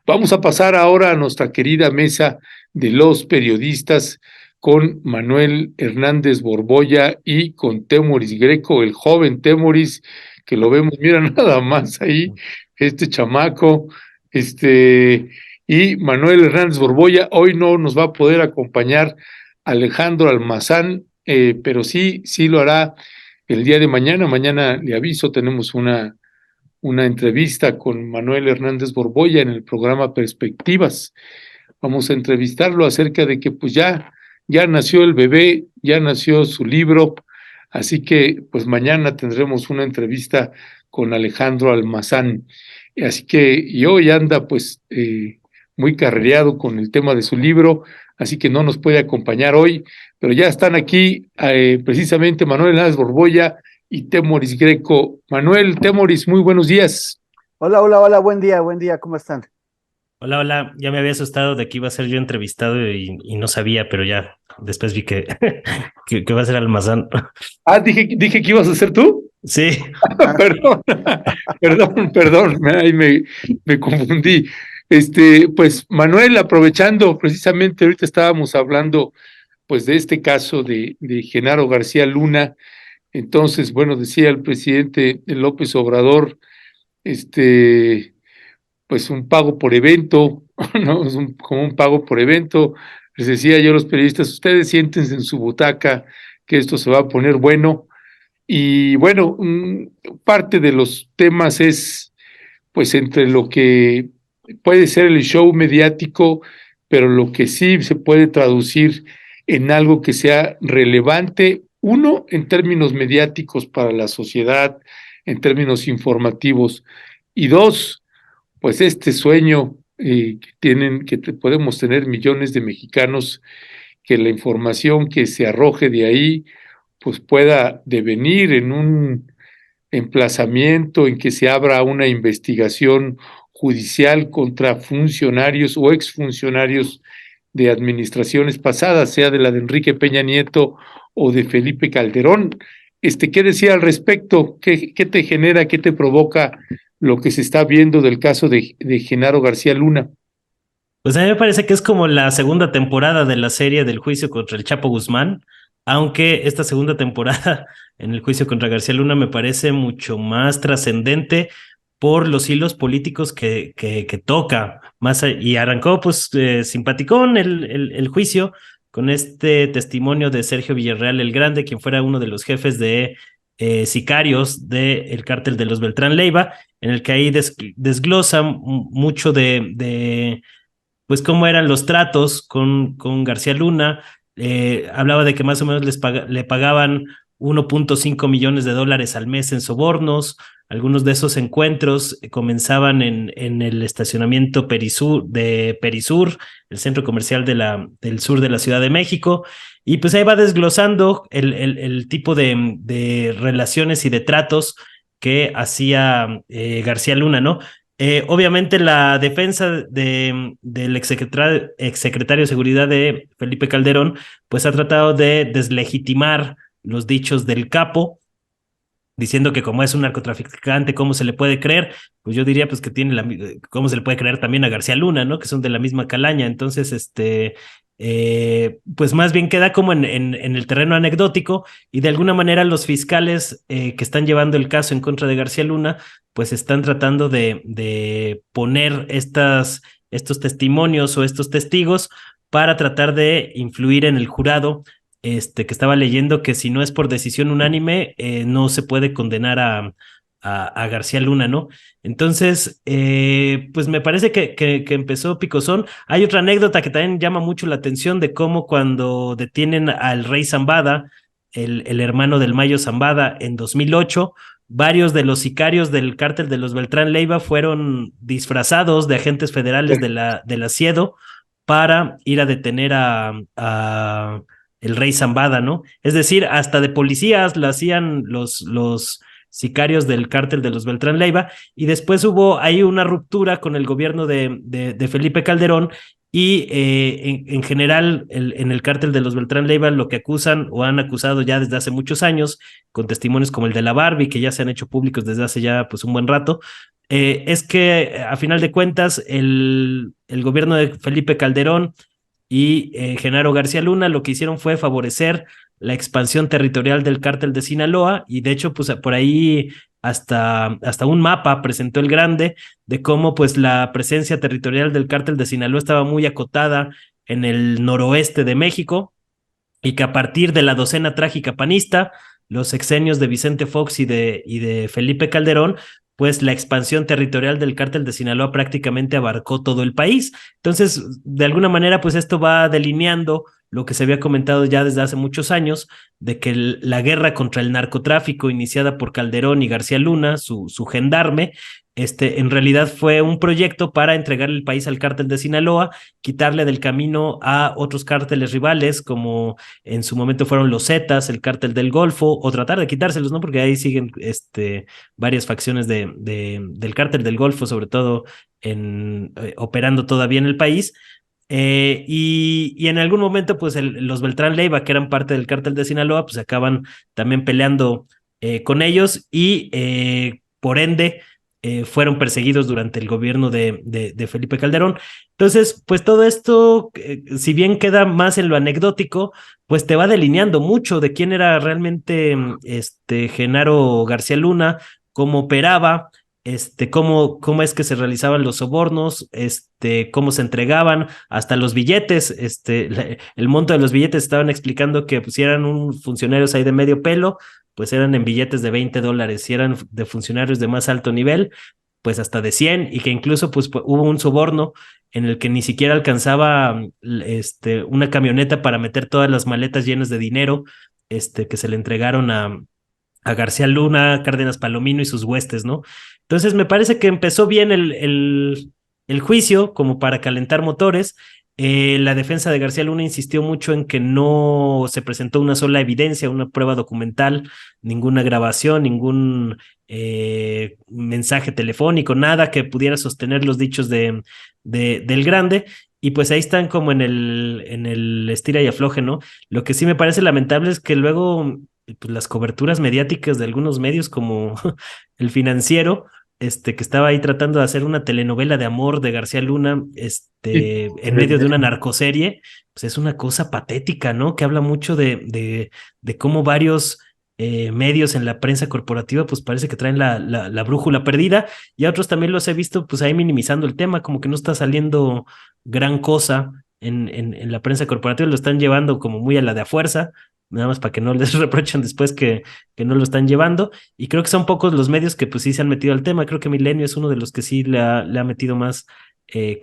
Vamos a pasar ahora a nuestra querida mesa de los periodistas con Manuel Hernández Borboya y con Temoris Greco, el joven Temoris, que lo vemos, mira nada más ahí, este chamaco, y Manuel Hernández Borboya. Hoy no nos va a poder acompañar Alejandro Almazán, pero sí lo hará el día de mañana. Mañana le aviso, tenemos una entrevista con Manuel Hernández Borboya en el programa Perspectivas. Vamos a entrevistarlo acerca de que pues ya nació el bebé, ya nació su libro, así que pues mañana tendremos una entrevista con Alejandro Almazán. Así que y hoy anda pues muy carrereado con el tema de su libro, así que no nos puede acompañar hoy, pero ya están aquí precisamente Manuel Hernández Borboya y Temoris Greco. Manuel, Temoris, muy buenos días. Hola, buen día, ¿cómo están? Hola, ya me había asustado de que iba a ser yo entrevistado y no sabía, pero ya después vi que, que va a ser Almazán. Ah, dije que ibas a ser tú. Sí. Perdón, ahí me confundí. Pues Manuel, aprovechando, precisamente ahorita estábamos hablando pues de este caso de Genaro García Luna. Entonces, bueno, decía el presidente López Obrador, pues un pago por evento, ¿no? Es como un pago por evento. Les decía yo a los periodistas, ustedes siéntense en su butaca, que esto se va a poner bueno. Y bueno, parte de los temas es, pues, entre lo que puede ser el show mediático, pero lo que sí se puede traducir en algo que sea relevante, uno, en términos mediáticos para la sociedad, en términos informativos, y dos, pues este sueño podemos tener millones de mexicanos, que la información que se arroje de ahí, pues pueda devenir en un emplazamiento, en que se abra una investigación judicial contra funcionarios o exfuncionarios de administraciones pasadas, sea de la de Enrique Peña Nieto o de Felipe Calderón. ¿Qué decía al respecto? ¿Qué te genera, qué te provoca lo que se está viendo del caso de Genaro García Luna? Pues a mí me parece que es como la segunda temporada de la serie del juicio contra el Chapo Guzmán, aunque esta segunda temporada en el juicio contra García Luna me parece mucho más trascendente por los hilos políticos que toca. Y arrancó pues simpaticón el juicio con este testimonio de Sergio Villarreal el Grande, quien fuera uno de los jefes de sicarios del cártel de los Beltrán Leiva, en el que ahí desglosa mucho de pues cómo eran los tratos con García Luna. Hablaba de que más o menos le pagaban 1.5 millones de dólares al mes en sobornos. Algunos de esos encuentros comenzaban en el estacionamiento de Perisur, el centro comercial del sur de la Ciudad de México, y pues ahí va desglosando el tipo de relaciones y de tratos que hacía García Luna, ¿no? Obviamente la defensa del exsecretario de Seguridad de Felipe Calderón, pues ha tratado de deslegitimar los dichos del capo, diciendo que como es un narcotraficante, ¿cómo se le puede creer? Pues yo diría pues que ¿cómo se le puede creer también a García Luna, ¿no? Que son de la misma calaña. Entonces, pues más bien queda como en el terreno anecdótico, y de alguna manera los fiscales que están llevando el caso en contra de García Luna, pues están tratando de poner estos testimonios o estos testigos para tratar de influir en el jurado, que estaba leyendo que si no es por decisión unánime, no se puede condenar a García Luna, ¿no? Entonces, pues me parece que empezó picosón. Hay otra anécdota que también llama mucho la atención, de cómo cuando detienen al rey Zambada, el hermano del Mayo Zambada, en 2008, varios de los sicarios del cártel de los Beltrán Leiva fueron disfrazados de agentes federales de la SIEDO para ir a detener a el rey Zambada, ¿no? Es decir, hasta de policías lo hacían los sicarios del cártel de los Beltrán Leiva, y después hubo ahí una ruptura con el gobierno de Felipe Calderón, y en general en el cártel de los Beltrán Leiva lo que acusan o han acusado ya desde hace muchos años, con testimonios como el de la Barbie, que ya se han hecho públicos desde hace ya pues un buen rato, es que a final de cuentas el gobierno de Felipe Calderón y Genaro García Luna lo que hicieron fue favorecer la expansión territorial del cártel de Sinaloa y de hecho pues por ahí hasta un mapa presentó el Grande de cómo pues la presencia territorial del cártel de Sinaloa estaba muy acotada en el noroeste de México y que a partir de la docena trágica panista, los sexenios de Vicente Fox y de Felipe Calderón, pues la expansión territorial del cártel de Sinaloa prácticamente abarcó todo el país. Entonces, de alguna manera, pues esto va delineando lo que se había comentado ya desde hace muchos años, de que la guerra contra el narcotráfico iniciada por Calderón y García Luna, su gendarme, en realidad fue un proyecto para entregar el país al cártel de Sinaloa, quitarle del camino a otros cárteles rivales como en su momento fueron los Zetas, el cártel del Golfo, o tratar de quitárselos, ¿no? Porque ahí siguen varias facciones del cártel del Golfo, sobre todo operando todavía en el país. Y en algún momento, pues los Beltrán Leiva, que eran parte del cártel de Sinaloa, pues acaban también peleando con ellos y por ende fueron perseguidos durante el gobierno de Felipe Calderón. Entonces, pues todo esto, si bien queda más en lo anecdótico, pues te va delineando mucho de quién era realmente Genaro García Luna, cómo operaba, cómo es que se realizaban los sobornos, cómo se entregaban, hasta los billetes, el monto de los billetes estaban explicando que pues, si eran funcionarios ahí de medio pelo, pues eran en billetes de $20, si eran de funcionarios de más alto nivel, pues hasta de 100 y que incluso pues hubo un soborno en el que ni siquiera alcanzaba una camioneta para meter todas las maletas llenas de dinero que se le entregaron a García Luna, Cárdenas Palomino y sus huestes, ¿no? Entonces me parece que empezó bien el juicio como para calentar motores. La defensa de García Luna insistió mucho en que no se presentó una sola evidencia, una prueba documental, ninguna grabación, ningún mensaje telefónico, nada que pudiera sostener los dichos del Grande. Y pues ahí están como en el estira y afloje, ¿no? Lo que sí me parece lamentable es que luego pues, las coberturas mediáticas de algunos medios como El Financiero, que estaba ahí tratando de hacer una telenovela de amor de García Luna, Sí, en medio de una narcoserie, pues es una cosa patética, ¿no? Que habla mucho de cómo varios medios en la prensa corporativa, pues parece que traen la brújula perdida, y a otros también los he visto, pues ahí minimizando el tema, como que no está saliendo gran cosa en la prensa corporativa, lo están llevando como muy a la de a fuerza, nada más para que no les reprochen después que no lo están llevando. Y creo que son pocos los medios que pues sí se han metido al tema. Creo que Milenio es uno de los que sí le ha metido más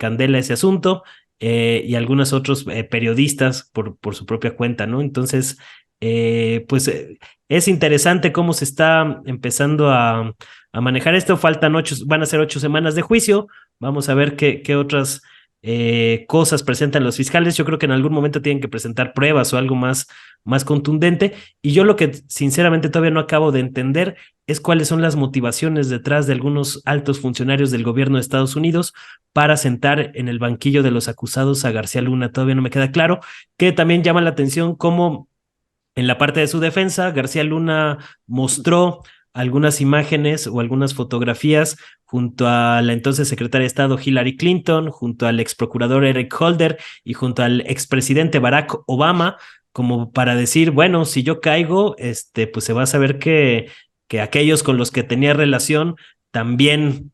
candela a ese asunto y algunos otros periodistas por su propia cuenta, ¿no? Entonces, pues es interesante cómo se está empezando a manejar esto. Van a ser 8 semanas de juicio. Vamos a ver qué otras cosas presentan los fiscales. Yo creo que en algún momento tienen que presentar pruebas o algo más contundente. Y yo lo que sinceramente todavía no acabo de entender es cuáles son las motivaciones detrás de algunos altos funcionarios del gobierno de Estados Unidos para sentar en el banquillo de los acusados a García Luna. Todavía no me queda claro, que también llama la atención cómo en la parte de su defensa, García Luna mostró algunas imágenes o algunas fotografías junto a la entonces secretaria de Estado Hillary Clinton, junto al ex procurador Eric Holder y junto al expresidente Barack Obama, como para decir, bueno, si yo caigo, pues se va a saber que aquellos con los que tenía relación también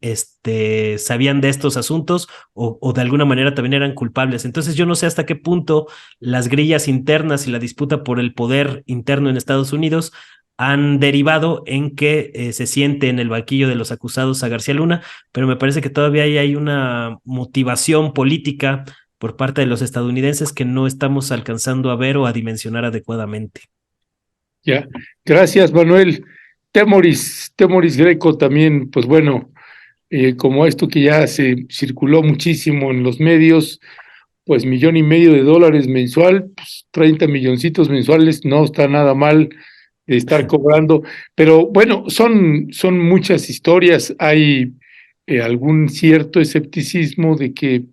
sabían de estos asuntos o de alguna manera también eran culpables. Entonces yo no sé hasta qué punto las grillas internas y la disputa por el poder interno en Estados Unidos han derivado en que se siente en el banquillo de los acusados a García Luna, pero me parece que todavía hay una motivación política por parte de los estadounidenses que no estamos alcanzando a ver o a dimensionar adecuadamente. ya. Gracias, Manuel. Temoris Greco también, pues bueno, como esto que ya se circuló muchísimo en los medios, pues $1.500.000 mensual, pues 30 milloncitos mensuales, no está nada mal de estar cobrando, pero bueno, son muchas historias, hay algún cierto escepticismo de que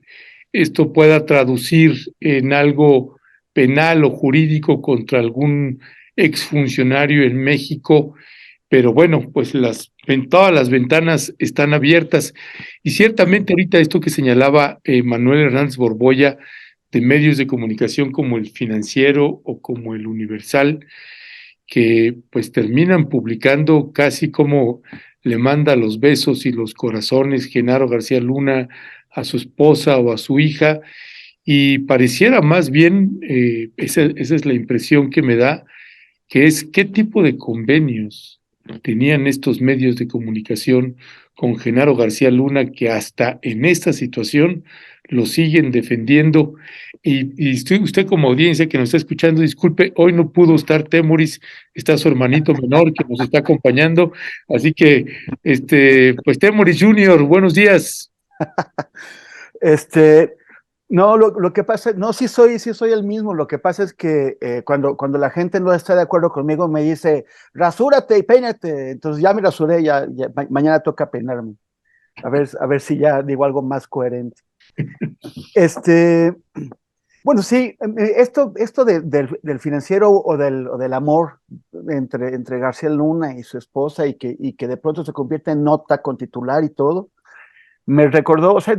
esto pueda traducir en algo penal o jurídico contra algún exfuncionario en México, pero bueno, pues las en todas las ventanas están abiertas. Y ciertamente ahorita esto que señalaba Manuel Hernández Borbolla, de medios de comunicación como el Financiero o como el Universal, que pues terminan publicando casi como le manda los besos y los corazones Genaro García Luna a su esposa o a su hija, y pareciera más bien, esa es la impresión que me da, que es qué tipo de convenios tenían estos medios de comunicación con Genaro García Luna, que hasta en esta situación lo siguen defendiendo. Y usted como audiencia que nos está escuchando, disculpe, hoy no pudo estar Temoris, está su hermanito menor que nos está acompañando, así que, pues Temoris Junior, buenos días. Este, no, lo que pasa, no, sí soy el mismo. Lo que pasa es que cuando la gente no está de acuerdo conmigo, me dice, rasúrate y peínate. Entonces ya me rasuré, mañana toca peinarme. A ver si ya digo algo más coherente. Este, bueno, sí, esto del Financiero o del amor entre García Luna y su esposa y que de pronto se convierte en nota con titular y todo. Me recordó, o sea,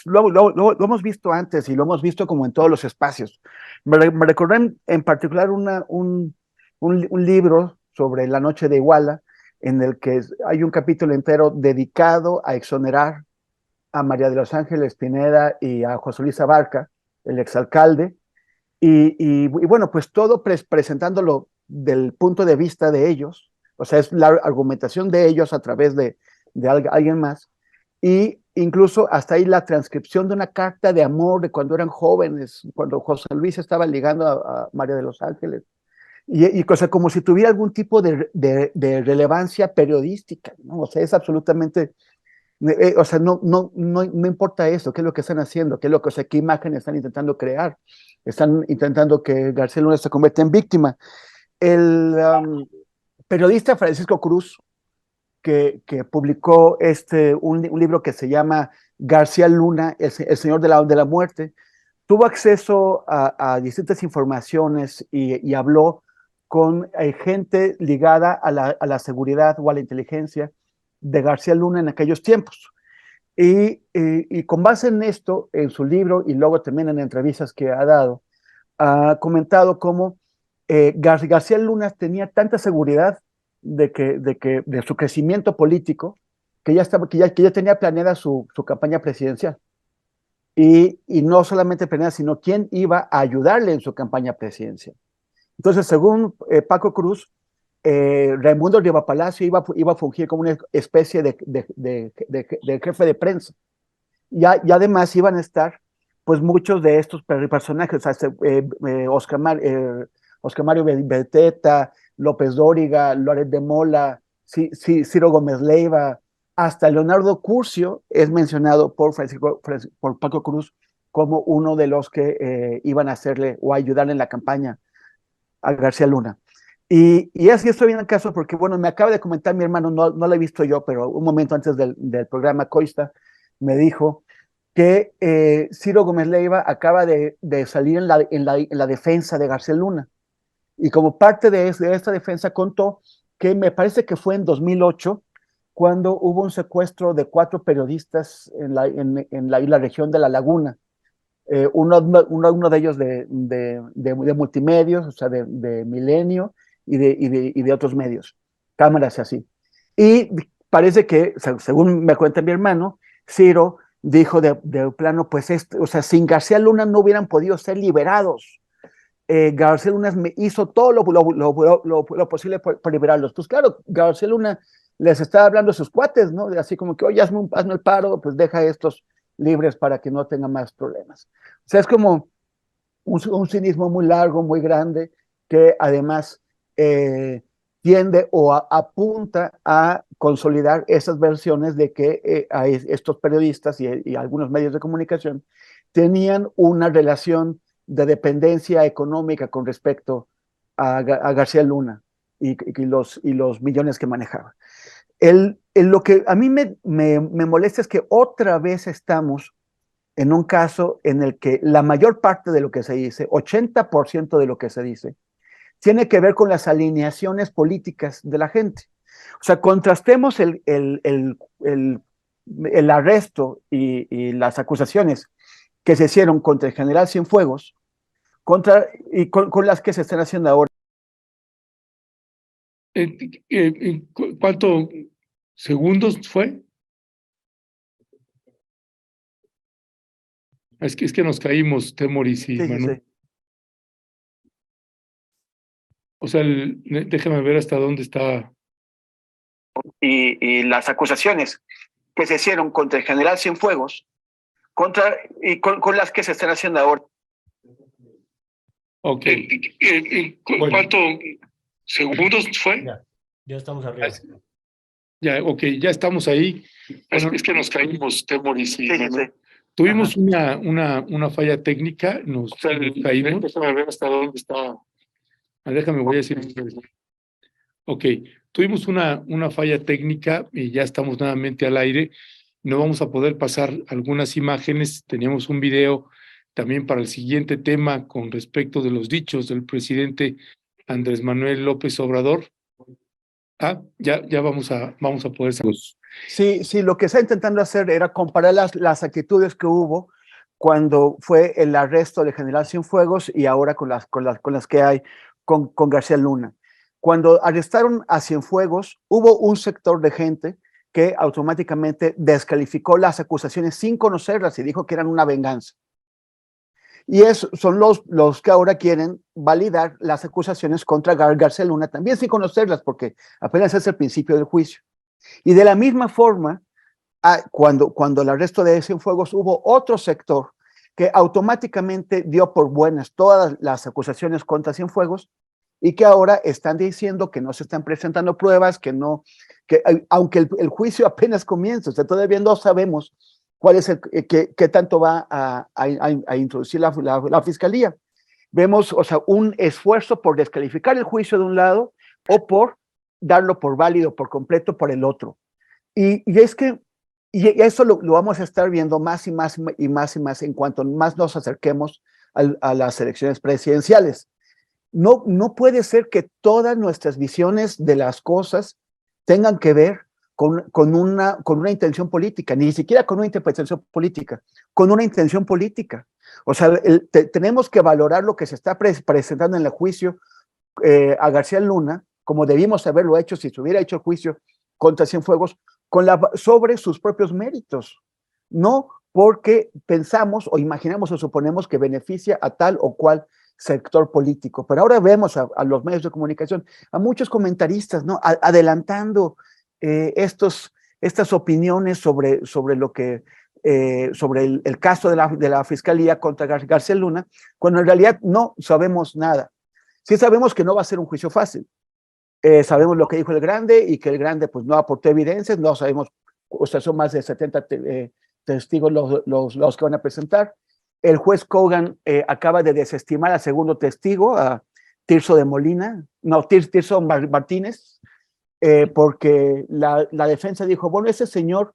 lo hemos visto antes y lo hemos visto como en todos los espacios. Me recordó en particular un libro sobre la noche de Iguala, en el que hay un capítulo entero dedicado a exonerar a María de los Ángeles Pineda y a José Luis Abarca, el exalcalde, y bueno, pues todo presentándolo del punto de vista de ellos, o sea, es la argumentación de ellos a través de alguien más, y incluso hasta ahí la transcripción de una carta de amor de cuando eran jóvenes, cuando José Luis estaba ligando a María de los Ángeles, y cosa como si tuviera algún tipo de relevancia periodística, ¿no? O sea, es absolutamente, o sea, no importa eso, qué es lo que están haciendo, qué es lo que, o sea, qué imagen están intentando crear, están intentando que García Luna se convierta en víctima. El periodista Francisco Cruz, que publicó un libro que se llama García Luna, el Señor de la Muerte, tuvo acceso a distintas informaciones y habló con gente ligada a la seguridad o a la inteligencia de García Luna en aquellos tiempos. Y con base en esto, en su libro y luego también en entrevistas que ha dado, ha comentado cómo García Luna tenía tanta seguridad de su crecimiento político que ya tenía planeada su campaña presidencial. Y no solamente planeada, sino quién iba a ayudarle en su campaña presidencial. Entonces, según Paco Cruz, Raimundo Riva Palacio iba a fungir como una especie de jefe de prensa. Y además iban a estar pues muchos de estos personajes, o sea, Oscar Mario Beteta, López Dóriga, Loret de Mola, Ciro Gómez Leiva, hasta Leonardo Curcio es mencionado por Paco Cruz como uno de los que iban a hacerle o ayudarle en la campaña a García Luna. Y así estoy en el caso porque, bueno, me acaba de comentar mi hermano, no lo he visto yo, pero un momento antes del programa Coista me dijo que Ciro Gómez Leiva acaba de salir en la defensa de García Luna. Y como parte de esta defensa contó que me parece que fue en 2008 cuando hubo un secuestro de 4 periodistas en la región de La Laguna. Uno de ellos de multimedios, o sea, de Milenio y de otros medios, cámaras así. Y parece que, según me cuenta mi hermano, Ciro dijo de plano, pues, o sea, sin García Luna no hubieran podido ser liberados. García Luna hizo todo lo posible por liberarlos. Pues claro, García Luna les estaba hablando a sus cuates, ¿no? Así como que, oye, hazme el paro, pues deja a estos libres para que no tengan más problemas. O sea, es como un cinismo muy largo, muy grande, que además tiende o apunta a consolidar esas versiones de que estos periodistas y algunos medios de comunicación tenían una relación de dependencia económica con respecto a García Luna y los millones que manejaba. Lo que a mí me molesta es que otra vez estamos en un caso en el que la mayor parte de lo que se dice, 80% de lo que se dice, tiene que ver con las alineaciones políticas de la gente. O sea, contrastemos el arresto y las acusaciones que se hicieron contra el general Cienfuegos con las que se están haciendo ahora. ¿Cuántos segundos fue? Es que nos caímos, Temoris y Sí, Manuel. sí. O sea, déjame ver hasta dónde está. Y las acusaciones que se hicieron contra el general Cienfuegos con las que se están haciendo ahora. Ok. Bueno. ¿Cuántos segundos fue? Ya estamos arriba. Ya, ok, ya estamos ahí. Bueno, es que nos caímos, Temoris y Sí, Manuel. sí. Tuvimos una falla técnica, nos caímos. Déjame ver hasta dónde está. Déjame, voy a decir. Ok, tuvimos una falla técnica y ya estamos nuevamente al aire. No vamos a poder pasar algunas imágenes. Teníamos un video también para el siguiente tema con respecto de los dichos del presidente Andrés Manuel López Obrador. Ya vamos a poder salir. Sí, lo que está intentando hacer era comparar las actitudes que hubo cuando fue el arresto de general Cienfuegos y ahora con las que hay con García Luna. Cuando arrestaron a Cienfuegos, hubo un sector de gente que automáticamente descalificó las acusaciones sin conocerlas y dijo que eran una venganza. Y son los que ahora quieren validar las acusaciones contra García Luna, también sin conocerlas, porque apenas es el principio del juicio. Y de la misma forma, cuando el arresto de Cienfuegos, hubo otro sector que automáticamente dio por buenas todas las acusaciones contra Cienfuegos y que ahora están diciendo que no se están presentando pruebas, aunque el juicio apenas comienza, o sea, todavía no sabemos cuál es qué tanto va a introducir la fiscalía. Vemos, o sea, un esfuerzo por descalificar el juicio de un lado o por darlo por válido por completo por el otro. Y eso lo vamos a estar viendo más y más y más y más en cuanto más nos acerquemos a las elecciones presidenciales. No puede ser que todas nuestras visiones de las cosas tengan que ver con una intención política, ni siquiera con una interpretación política, con una intención política. O sea, tenemos que valorar lo que se está presentando en el juicio a García Luna, como debimos haberlo hecho si se hubiera hecho el juicio contra Cienfuegos, sobre sus propios méritos, no porque pensamos o imaginamos o suponemos que beneficia a tal o cual sector político. Pero ahora vemos a los medios de comunicación, a muchos comentaristas, ¿no? Adelantando estas opiniones sobre el caso de la fiscalía contra García Luna, cuando en realidad no sabemos nada. Sí sabemos que no va a ser un juicio fácil. Sabemos lo que dijo el Grande y que el Grande pues no aportó evidencias, no sabemos, o sea, son más de 70 testigos los que van a presentar. El juez Kogan acaba de desestimar al segundo testigo, a Tirso Martínez, porque la defensa dijo, bueno, ese señor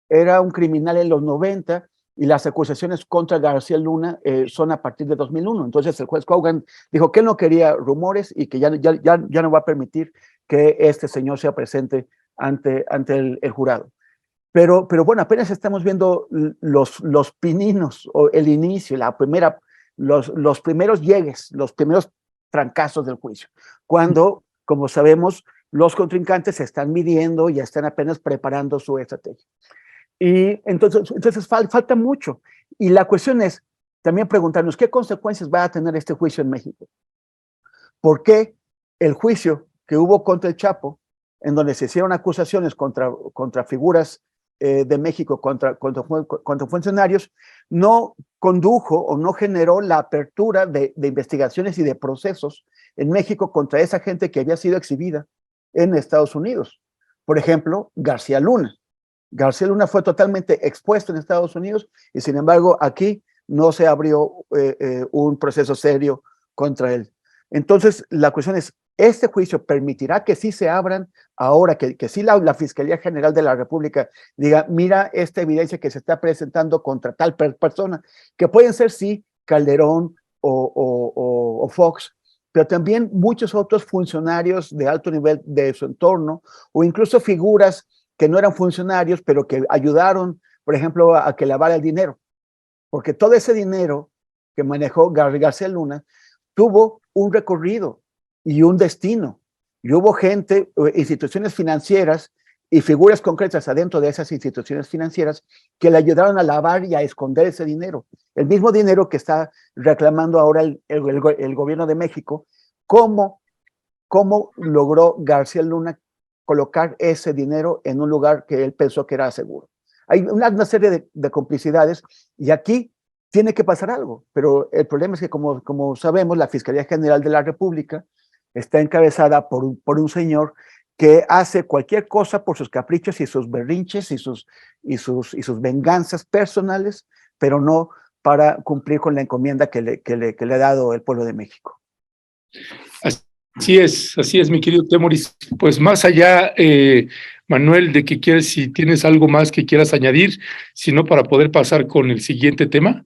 era un criminal en los 90 y las acusaciones contra García Luna son a partir de 2001. Entonces el juez Kogan dijo que él no quería rumores y que ya no va a permitir que este señor sea presente ante el jurado. Pero bueno, apenas estamos viendo los pininos, o el inicio, los primeros llegues, los primeros trancazos del juicio, cuando, como sabemos, los contrincantes se están midiendo y están apenas preparando su estrategia. Y entonces falta mucho. Y la cuestión es también preguntarnos qué consecuencias va a tener este juicio en México. ¿Por qué el juicio que hubo contra el Chapo, en donde se hicieron acusaciones contra figuras de México, contra funcionarios, no condujo o no generó la apertura de investigaciones y de procesos en México contra esa gente que había sido exhibida en Estados Unidos? Por ejemplo, García Luna. García Luna fue totalmente expuesto en Estados Unidos y sin embargo aquí no se abrió un proceso serio contra él. Entonces la cuestión es, ¿este juicio permitirá que sí se abran ahora, que sí la Fiscalía General de la República diga, mira esta evidencia que se está presentando contra tal persona, que pueden ser sí Calderón o Fox, pero también muchos otros funcionarios de alto nivel de su entorno, o incluso figuras que no eran funcionarios, pero que ayudaron, por ejemplo, a que lavara el dinero. Porque todo ese dinero que manejó García Luna tuvo un recorrido y un destino. Y hubo gente, instituciones financieras y figuras concretas adentro de esas instituciones financieras que le ayudaron a lavar y a esconder ese dinero. El mismo dinero que está reclamando ahora el gobierno de México. ¿Cómo logró García Luna colocar ese dinero en un lugar que él pensó que era seguro? Hay una serie de complicidades y aquí tiene que pasar algo, pero el problema es que como sabemos, la Fiscalía General de la República está encabezada por un señor que hace cualquier cosa por sus caprichos y sus berrinches y sus venganzas personales, pero no para cumplir con la encomienda que le ha dado el pueblo de México. Así es, mi querido Temoris. Pues más allá, Manuel, de que quieres, si tienes algo más que quieras añadir, sino para poder pasar con el siguiente tema.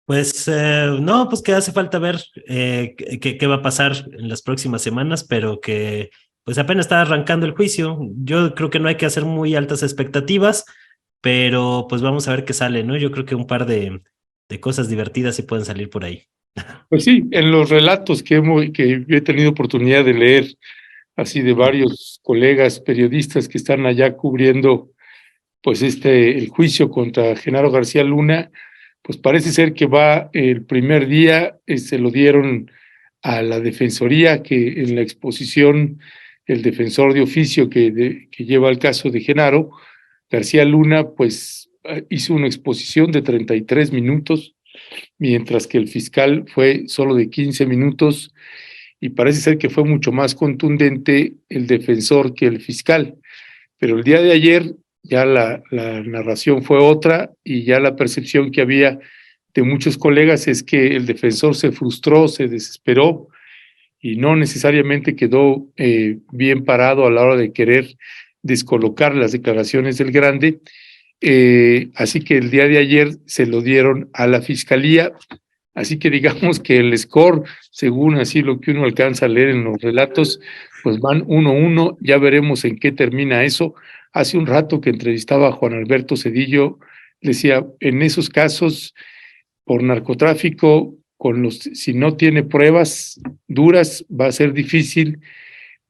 Pues no, pues que hace falta ver qué va a pasar en las próximas semanas, pero que pues apenas está arrancando el juicio. Yo creo que no hay que hacer muy altas expectativas, pero pues vamos a ver qué sale, ¿no? Yo creo que un par de cosas divertidas sí pueden salir por ahí. Pues sí, en los relatos que he tenido oportunidad de leer, así de varios colegas periodistas que están allá cubriendo pues el juicio contra Genaro García Luna, pues parece ser que va el primer día, se lo dieron a la Defensoría, que en la exposición, el defensor de oficio que lleva el caso de Genaro García Luna, pues hizo una exposición de 33 minutos, mientras que el fiscal fue solo de 15 minutos, y parece ser que fue mucho más contundente el defensor que el fiscal. Pero el día de ayer ya la narración fue otra, y ya la percepción que había de muchos colegas es que el defensor se frustró, se desesperó, y no necesariamente quedó bien parado a la hora de querer descolocar las declaraciones del grande. Así que el día de ayer se lo dieron a la fiscalía. Así que digamos que el score, según así lo que uno alcanza a leer en los relatos, pues van 1-1, ya veremos en qué termina eso. Hace un rato que entrevistaba a Juan Alberto Zedillo, decía, en esos casos por narcotráfico, si no tiene pruebas duras, va a ser difícil,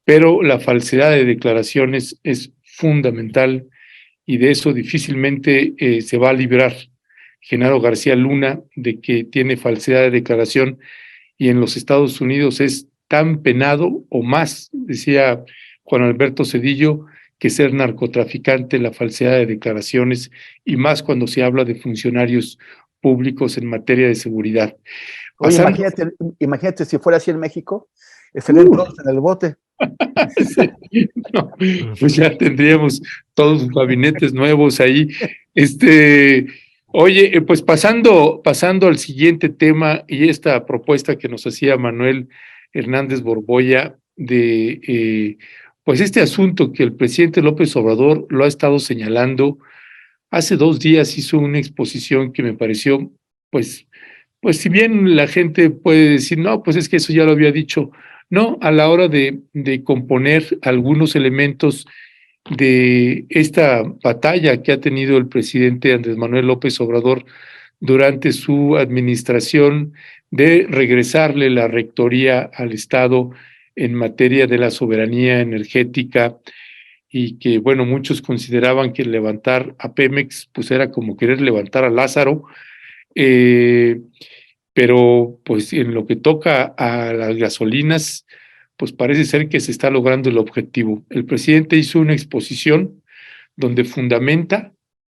pero la falsedad de declaraciones es fundamental, y de eso difícilmente se va a librar Genaro García Luna, de que tiene falsedad de declaración, y en los Estados Unidos es tan penado o más, decía Juan Alberto Zedillo, que ser narcotraficante, la falsedad de declaraciones, y más cuando se habla de funcionarios públicos en materia de seguridad. Oye, imagínate si fuera así en México, estarían todos en el bote. Sí, no, pues ya tendríamos todos los gabinetes nuevos ahí. Oye, pues pasando al siguiente tema, y esta propuesta que nos hacía Manuel Hernández Borboya de pues este asunto que el presidente López Obrador lo ha estado señalando. Hace 2 días hizo una exposición que me pareció, pues si bien la gente puede decir, no, pues es que eso ya lo había dicho, no, a la hora de componer algunos elementos de esta batalla que ha tenido el presidente Andrés Manuel López Obrador durante su administración, de regresarle la rectoría al Estado en materia de la soberanía energética, y que, bueno, muchos consideraban que levantar a Pemex pues era como querer levantar a Lázaro, pero pues en lo que toca a las gasolinas, pues parece ser que se está logrando el objetivo. El presidente hizo una exposición donde fundamenta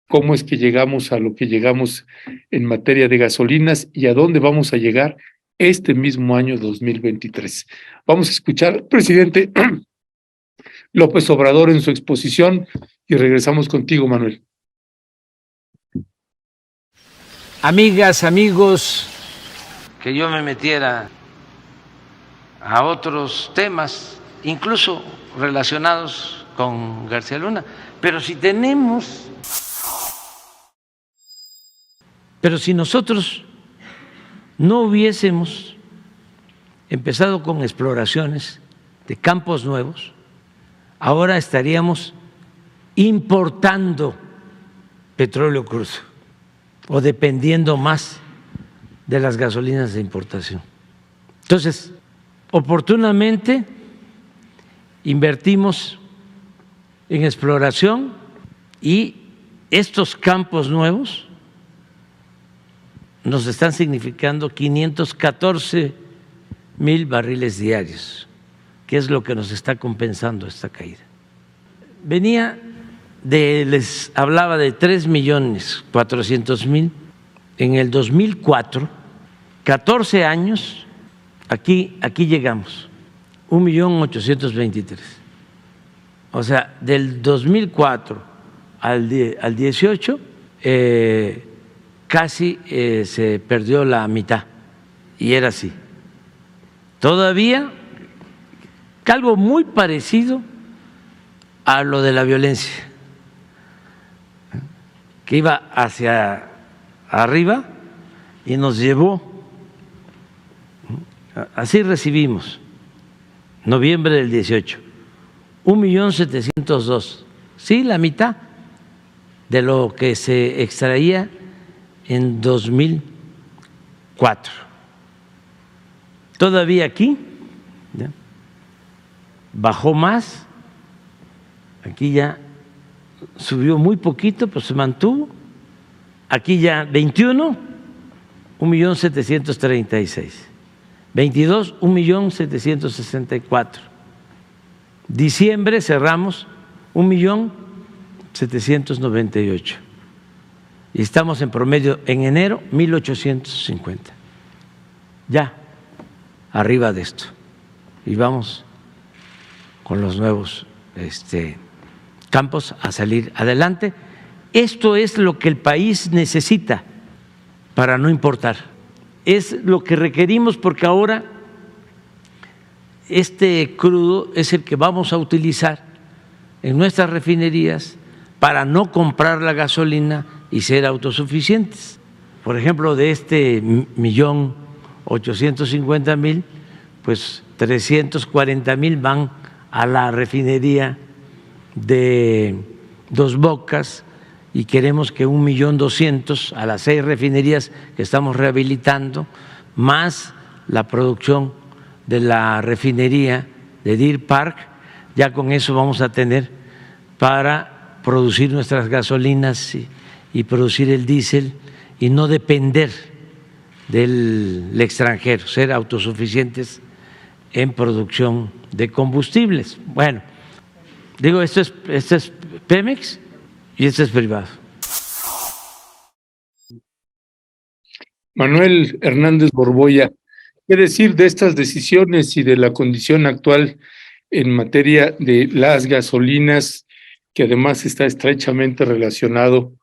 cómo es que llegamos a lo que llegamos en materia de gasolinas y a dónde vamos a llegar este mismo año 2023. Vamos a escuchar, presidente López Obrador, en su exposición, y regresamos contigo, Manuel. Amigas, amigos, que yo me metiera a otros temas, incluso relacionados con García Luna, pero si nosotros no hubiésemos empezado con exploraciones de campos nuevos, ahora estaríamos importando petróleo crudo o dependiendo más de las gasolinas de importación. Entonces, oportunamente invertimos en exploración y estos campos nuevos nos están significando 514,000 barriles diarios, que es lo que nos está compensando esta caída. Les hablaba de 3,400,000 en el 2004, 14 años, aquí llegamos, 1,823,000. O sea, del 2004 al 18, casi se perdió la mitad, y era así. Todavía, algo muy parecido a lo de la violencia, que iba hacia arriba y nos llevó, así recibimos, noviembre del 18, 1,702,000, sí, la mitad de lo que se extraía en 2004. Todavía aquí, ¿ya?, bajó más, aquí ya subió muy poquito, pero se mantuvo. Aquí ya 21, 1,736,000. 22, 1,764,000. Diciembre cerramos 1,798,000. Y estamos en promedio en enero 1,850. Ya, arriba de esto. Y vamos con los nuevos campos a salir adelante. Esto es lo que el país necesita para no importar. Es lo que requerimos porque ahora este crudo es el que vamos a utilizar en nuestras refinerías para no comprar la gasolina y ser autosuficientes. Por ejemplo, de 1,850,000, pues 340,000 van a la refinería de Dos Bocas y queremos que 1,200,000 a las 6 refinerías que estamos rehabilitando, más la producción de la refinería de Deer Park. Ya con eso vamos a tener para producir nuestras gasolinas y producir el diésel y no depender del extranjero, ser autosuficientes en producción de combustibles. Bueno, digo, esto es Pemex y esto es privado. Manuel Hernández Borboya, ¿qué decir de estas decisiones y de la condición actual en materia de las gasolinas, que además está estrechamente relacionado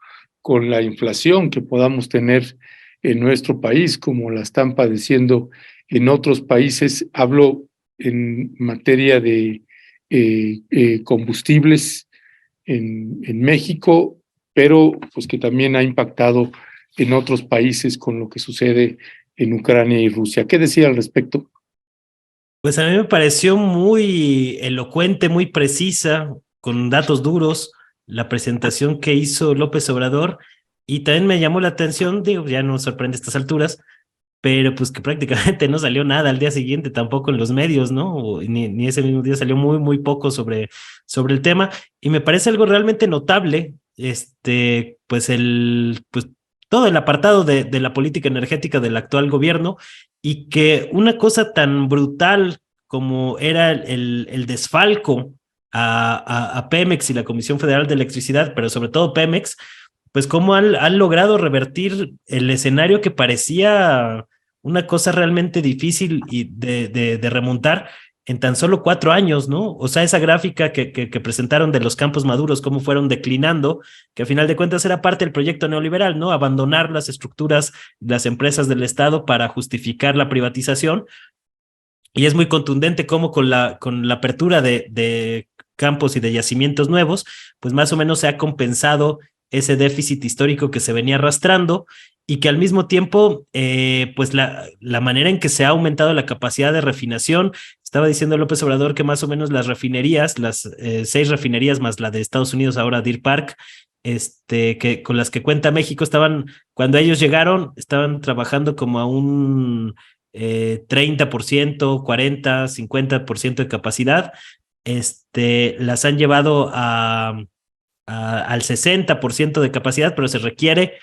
con la inflación que podamos tener en nuestro país, como la están padeciendo en otros países? Hablo en materia de combustibles en México, pero pues que también ha impactado en otros países con lo que sucede en Ucrania y Rusia. ¿Qué decía al respecto? Pues a mí me pareció muy elocuente, muy precisa, con datos duros, la presentación que hizo López Obrador, y también me llamó la atención, digo, ya no sorprende a estas alturas, pero pues que prácticamente no salió nada al día siguiente tampoco en los medios, ¿no? Ni ese mismo día salió muy poco sobre el tema, y me parece algo realmente notable, pues todo el apartado de la política energética del actual gobierno, y que una cosa tan brutal como era el desfalco a Pemex y la Comisión Federal de Electricidad, pero sobre todo Pemex, pues cómo han logrado revertir el escenario que parecía una cosa realmente difícil y de remontar en tan solo 4 años, ¿no? O sea, esa gráfica que presentaron de los campos maduros, cómo fueron declinando, que a final de cuentas era parte del proyecto neoliberal, ¿no? Abandonar las estructuras, las empresas del Estado para justificar la privatización. Y es muy contundente cómo con la apertura de campos y de yacimientos nuevos, pues más o menos se ha compensado ese déficit histórico que se venía arrastrando, y que al mismo tiempo, pues la manera en que se ha aumentado la capacidad de refinación, estaba diciendo López Obrador que más o menos las refinerías, las 6 refinerías más la de Estados Unidos, ahora Deer Park, que con las que cuenta México, cuando ellos llegaron, estaban trabajando como a un 30%, 40, 50% de capacidad. Las han llevado al 60% de capacidad, pero se requiere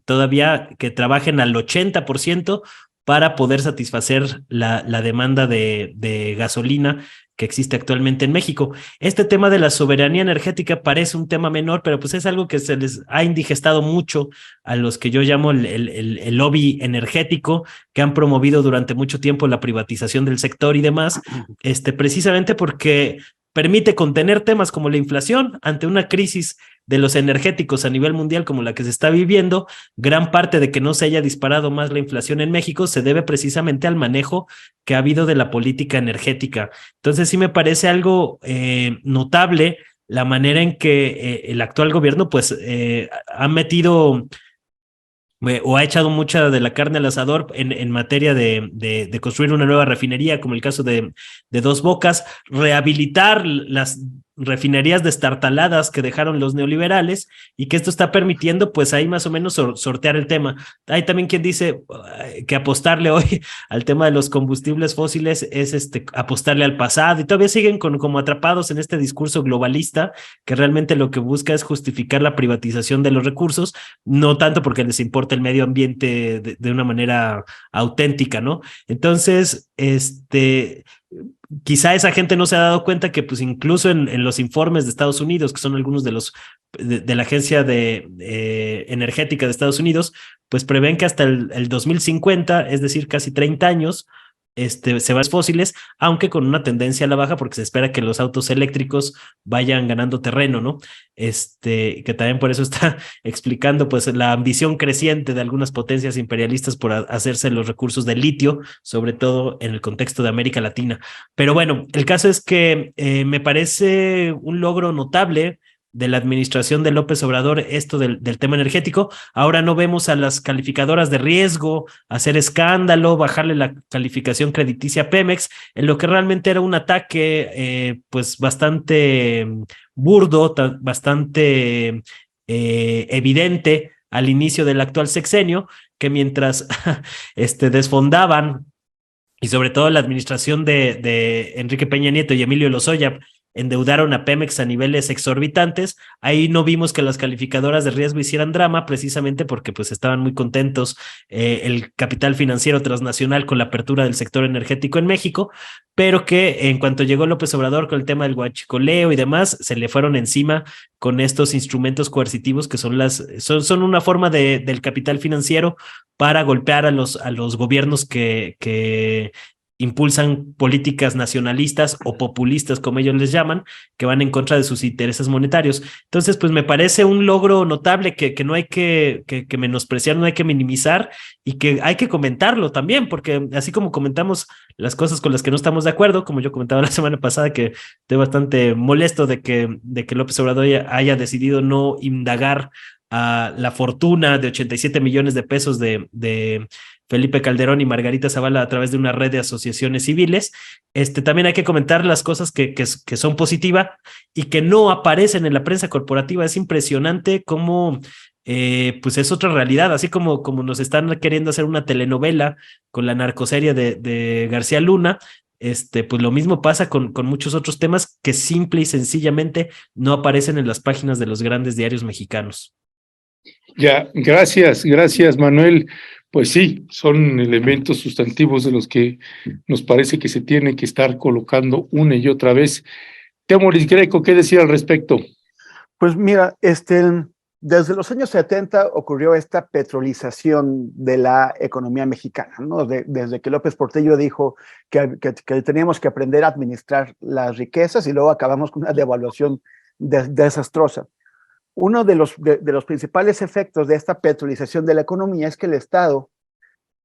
todavía que trabajen al 80% para poder satisfacer la demanda de gasolina que existe actualmente en México. Este tema de la soberanía energética parece un tema menor, pero pues es algo que se les ha indigestado mucho a los que yo llamo el lobby energético, que han promovido durante mucho tiempo la privatización del sector y demás, precisamente porque permite contener temas como la inflación ante una crisis de los energéticos a nivel mundial como la que se está viviendo. Gran parte de que no se haya disparado más la inflación en México se debe precisamente al manejo que ha habido de la política energética. Entonces sí me parece algo notable la manera en que el actual gobierno pues ha metido o ha echado mucha de la carne al asador en materia de construir una nueva refinería, como el caso de Dos Bocas, rehabilitar las refinerías destartaladas que dejaron los neoliberales, y que esto está permitiendo pues ahí más o menos sortear el tema. Hay también quien dice que apostarle hoy al tema de los combustibles fósiles es apostarle al pasado, y todavía siguen como atrapados en este discurso globalista que realmente lo que busca es justificar la privatización de los recursos, no tanto porque les importa el medio ambiente de una manera auténtica, ¿no? Entonces, quizá esa gente no se ha dado cuenta que pues incluso en los informes de Estados Unidos, que son algunos de la agencia energética de Estados Unidos, pues prevén que hasta el 2050, es decir, casi 30 años, se van fósiles, aunque con una tendencia a la baja, porque se espera que los autos eléctricos vayan ganando terreno, ¿no? Que también por eso está explicando pues la ambición creciente de algunas potencias imperialistas por hacerse los recursos de litio, sobre todo en el contexto de América Latina. Pero bueno, el caso es que me parece un logro notable de la administración de López Obrador esto del tema energético. Ahora no vemos a las calificadoras de riesgo hacer escándalo, bajarle la calificación crediticia a Pemex, en lo que realmente era un ataque pues bastante burdo, bastante evidente al inicio del actual sexenio, que mientras desfondaban, y sobre todo la administración de Enrique Peña Nieto y Emilio Lozoya endeudaron a Pemex a niveles exorbitantes. Ahí no vimos que las calificadoras de riesgo hicieran drama, precisamente porque pues estaban muy contentos el capital financiero transnacional con la apertura del sector energético en México, pero que en cuanto llegó López Obrador con el tema del huachicoleo y demás, se le fueron encima con estos instrumentos coercitivos que son una forma del capital financiero para golpear a los gobiernos que impulsan políticas nacionalistas o populistas, como ellos les llaman, que van en contra de sus intereses monetarios. Entonces, pues me parece un logro notable que no hay que menospreciar, no hay que minimizar, y que hay que comentarlo también, porque así como comentamos las cosas con las que no estamos de acuerdo, como yo comentaba la semana pasada, que estoy bastante molesto de que López Obrador haya decidido no indagar a la fortuna de 87 millones de pesos de Felipe Calderón y Margarita Zavala a través de una red de asociaciones civiles. También hay que comentar las cosas que son positivas y que no aparecen en la prensa corporativa. Es impresionante cómo pues es otra realidad, así como nos están queriendo hacer una telenovela con la narcoserie de García Luna. Pues lo mismo pasa con muchos otros temas que simple y sencillamente no aparecen en las páginas de los grandes diarios mexicanos. Ya, gracias, Manuel. Pues sí, son elementos sustantivos de los que nos parece que se tiene que estar colocando una y otra vez. Temoris Greco, ¿qué decir al respecto? Pues mira, desde los años 70 ocurrió esta petrolización de la economía mexicana, ¿no? Desde que López Portillo dijo que teníamos que aprender a administrar las riquezas, y luego acabamos con una devaluación desastrosa. Uno de los principales efectos de esta petrolización de la economía es que el Estado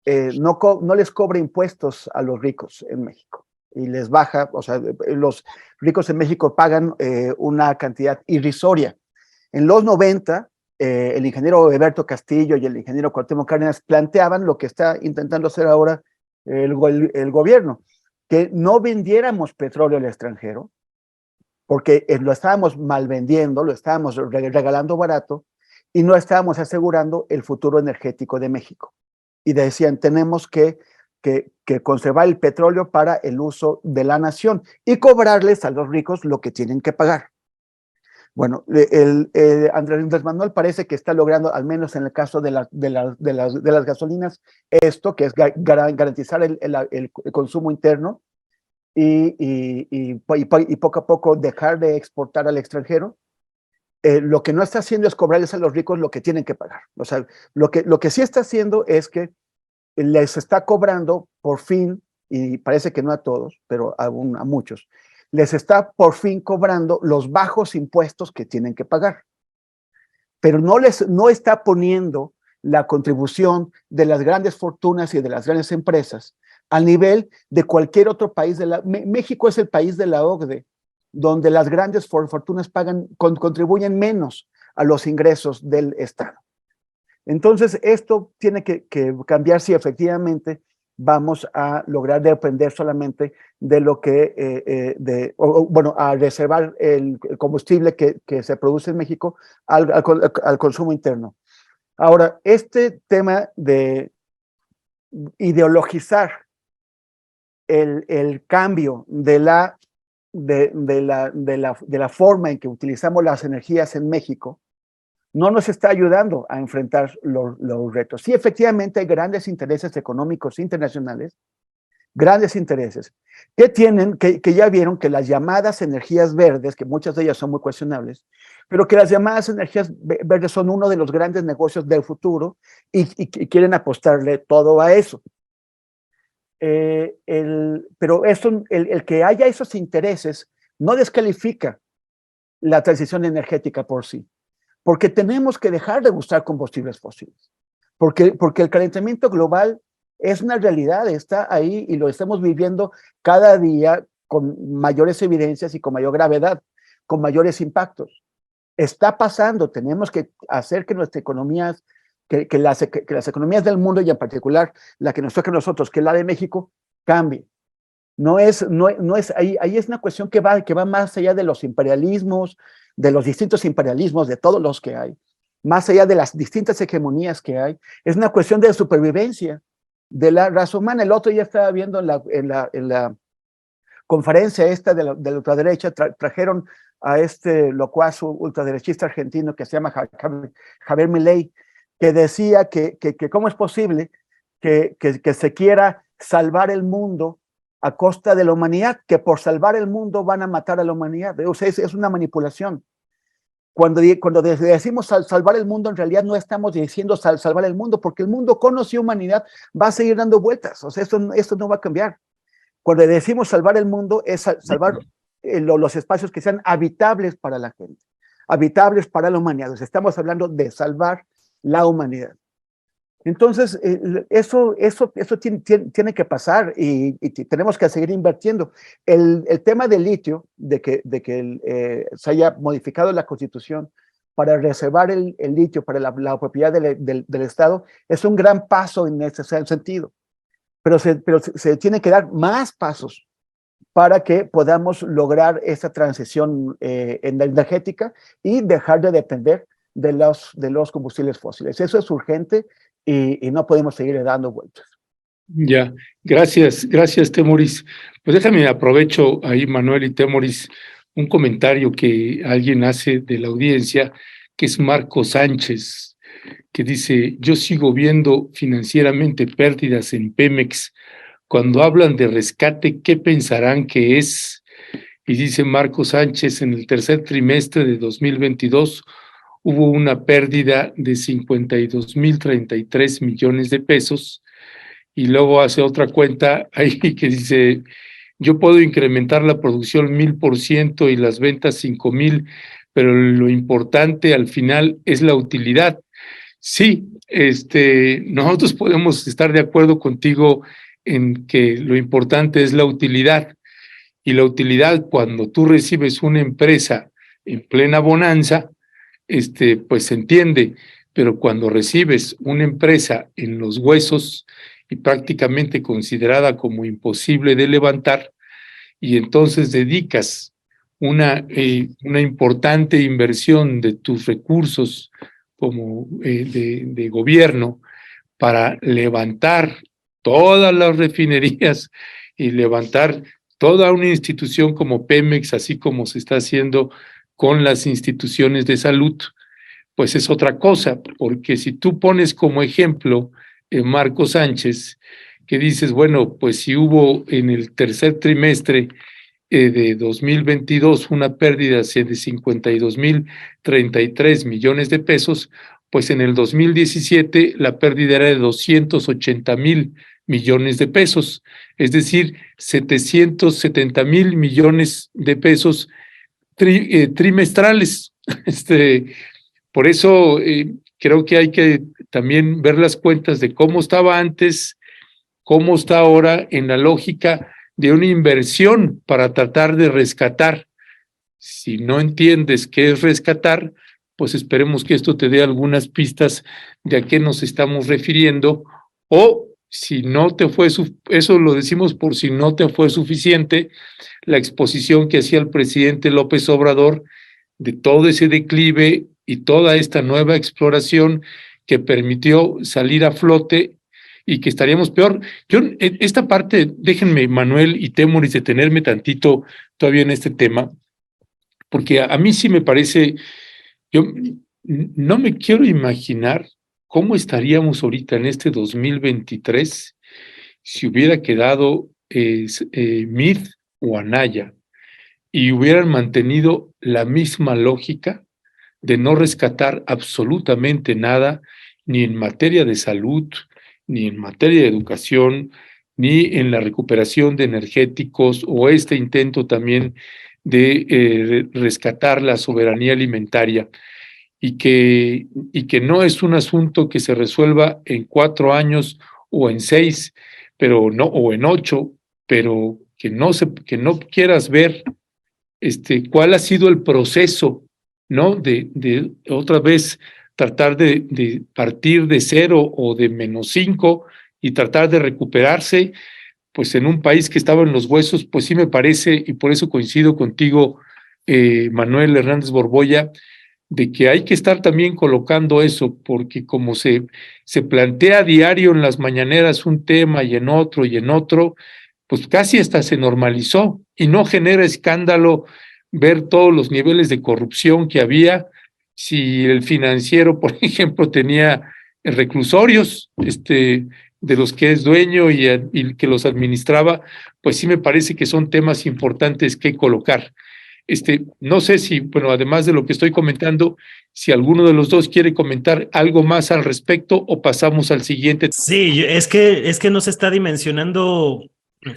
no les cobra impuestos a los ricos en México, y les baja, o sea, los ricos en México pagan una cantidad irrisoria. En los 90, el ingeniero Eberto Castillo y el ingeniero Cuauhtémoc Cárdenas planteaban lo que está intentando hacer ahora el gobierno, que no vendiéramos petróleo al extranjero, porque lo estábamos mal vendiendo, lo estábamos regalando barato y no estábamos asegurando el futuro energético de México. Y decían, tenemos que conservar el petróleo para el uso de la nación y cobrarles a los ricos lo que tienen que pagar. Bueno, Andrés Manuel parece que está logrando, al menos en el caso de las gasolinas, esto, que es garantizar el consumo interno y poco a poco dejar de exportar al extranjero. Lo que no está haciendo es cobrarles a los ricos lo que tienen que pagar. O sea, lo que sí está haciendo es que les está cobrando por fin, y parece que no a todos, pero a muchos, les está por fin cobrando los bajos impuestos que tienen que pagar. Pero no está poniendo la contribución de las grandes fortunas y de las grandes empresas al nivel de cualquier otro país. México es el país de la OCDE, donde las grandes fortunas contribuyen menos a los ingresos del Estado. Entonces, esto tiene que cambiar si efectivamente vamos a lograr depender solamente de lo que, a reservar el combustible que se produce en México al consumo interno. Ahora, este tema de ideologizar el cambio de la forma en que utilizamos las energías en México no nos está ayudando a enfrentar los retos. Sí, efectivamente hay grandes intereses económicos internacionales, grandes intereses, que ya vieron que las llamadas energías verdes, que muchas de ellas son muy cuestionables, pero que las llamadas energías verdes son uno de los grandes negocios del futuro y quieren apostarle todo a eso. Pero el que haya esos intereses no descalifica la transición energética por sí, porque tenemos que dejar de usar combustibles fósiles, porque el calentamiento global es una realidad, está ahí y lo estamos viviendo cada día con mayores evidencias y con mayor gravedad, con mayores impactos. Está pasando, tenemos que hacer que nuestras economías, que las economías del mundo y en particular la que nos toca a nosotros, que es la de México, cambie. No es ahí es una cuestión que va más allá de los imperialismos, de los distintos imperialismos, de todos los que hay, más allá de las distintas hegemonías que hay. Es una cuestión de supervivencia de la raza humana. El otro día estaba viendo en la conferencia esta de la ultraderecha, trajeron a este locuazo ultraderechista argentino que se llama Javier Milei, que decía que cómo es posible que se quiera salvar el mundo a costa de la humanidad, que por salvar el mundo van a matar a la humanidad. O sea, es una manipulación. Cuando decimos salvar el mundo, en realidad no estamos diciendo salvar el mundo, porque el mundo con o sin humanidad va a seguir dando vueltas. O sea, esto no va a cambiar. Cuando decimos salvar el mundo, es salvar los espacios que sean habitables para la gente, habitables para la humanidad. O sea, estamos hablando de salvar la humanidad. Entonces, eso tiene que pasar y tenemos que seguir invirtiendo. El tema del litio, de que se haya modificado la Constitución para reservar el litio para la propiedad del Estado, es un gran paso en ese sentido. Pero se tiene que dar más pasos para que podamos lograr esa transición energética y dejar de depender de los combustibles fósiles. Eso es urgente y no podemos seguir dando vueltas. Ya, gracias, Temoris. Pues déjame, aprovecho ahí, Manuel y Temoris, un comentario que alguien hace de la audiencia, que es Marco Sánchez, que dice: yo sigo viendo financieramente pérdidas en Pemex. Cuando hablan de rescate, ¿qué pensarán que es? Y dice Marco Sánchez: en el tercer trimestre de 2022 hubo una pérdida de 52,033 millones de pesos, y luego hace otra cuenta ahí que dice: yo puedo incrementar la producción 1,000% y las ventas 5,000, pero lo importante al final es la utilidad. Sí, nosotros podemos estar de acuerdo contigo en que lo importante es la utilidad, y la utilidad, cuando tú recibes una empresa en plena bonanza, pues se entiende, pero cuando recibes una empresa en los huesos y prácticamente considerada como imposible de levantar, y entonces dedicas una importante inversión de tus recursos como de gobierno para levantar todas las refinerías y levantar toda una institución como Pemex, así como se está haciendo con las instituciones de salud, pues es otra cosa, porque si tú pones como ejemplo Marco Sánchez, que dices, bueno, pues si hubo en el tercer trimestre de 2022 una pérdida de 52.033 millones de pesos, pues en el 2017 la pérdida era de 280.000 millones de pesos, es decir, 770.000 millones de pesos trimestrales. Por eso creo que hay que también ver las cuentas de cómo estaba antes, cómo está ahora en la lógica de una inversión para tratar de rescatar. Si no entiendes qué es rescatar, pues esperemos que esto te dé algunas pistas de a qué nos estamos refiriendo, o si no te fue, eso lo decimos por si no te fue suficiente, la exposición que hacía el presidente López Obrador de todo ese declive y toda esta nueva exploración que permitió salir a flote y que estaríamos peor. Yo, esta parte, déjenme, Manuel y Temoris, detenerme tantito todavía en este tema, porque a mí sí me parece, yo no me quiero imaginar cómo estaríamos ahorita en este 2023 si hubiera quedado Mid o Anaya y hubieran mantenido la misma lógica de no rescatar absolutamente nada, ni en materia de salud, ni en materia de educación, ni en la recuperación de energéticos o este intento también de rescatar la soberanía alimentaria, y que no es un asunto que se resuelva en 4 años o en 6, pero no, o en 8, pero que no quieras ver cuál ha sido el proceso, ¿no? De otra vez tratar de partir de 0 o de -5 y tratar de recuperarse, pues en un país que estaba en los huesos, pues sí me parece, y por eso coincido contigo, Manuel Hernández Borbolla, de que hay que estar también colocando eso, porque como se plantea a diario en las mañaneras un tema y en otro, pues casi hasta se normalizó y no genera escándalo ver todos los niveles de corrupción que había. Si el financiero, por ejemplo, tenía reclusorios de los que es dueño y que los administraba, pues sí me parece que son temas importantes que colocar. No sé si, bueno, además de lo que estoy comentando, si alguno de los dos quiere comentar algo más al respecto o pasamos al siguiente. Sí, es que no se está dimensionando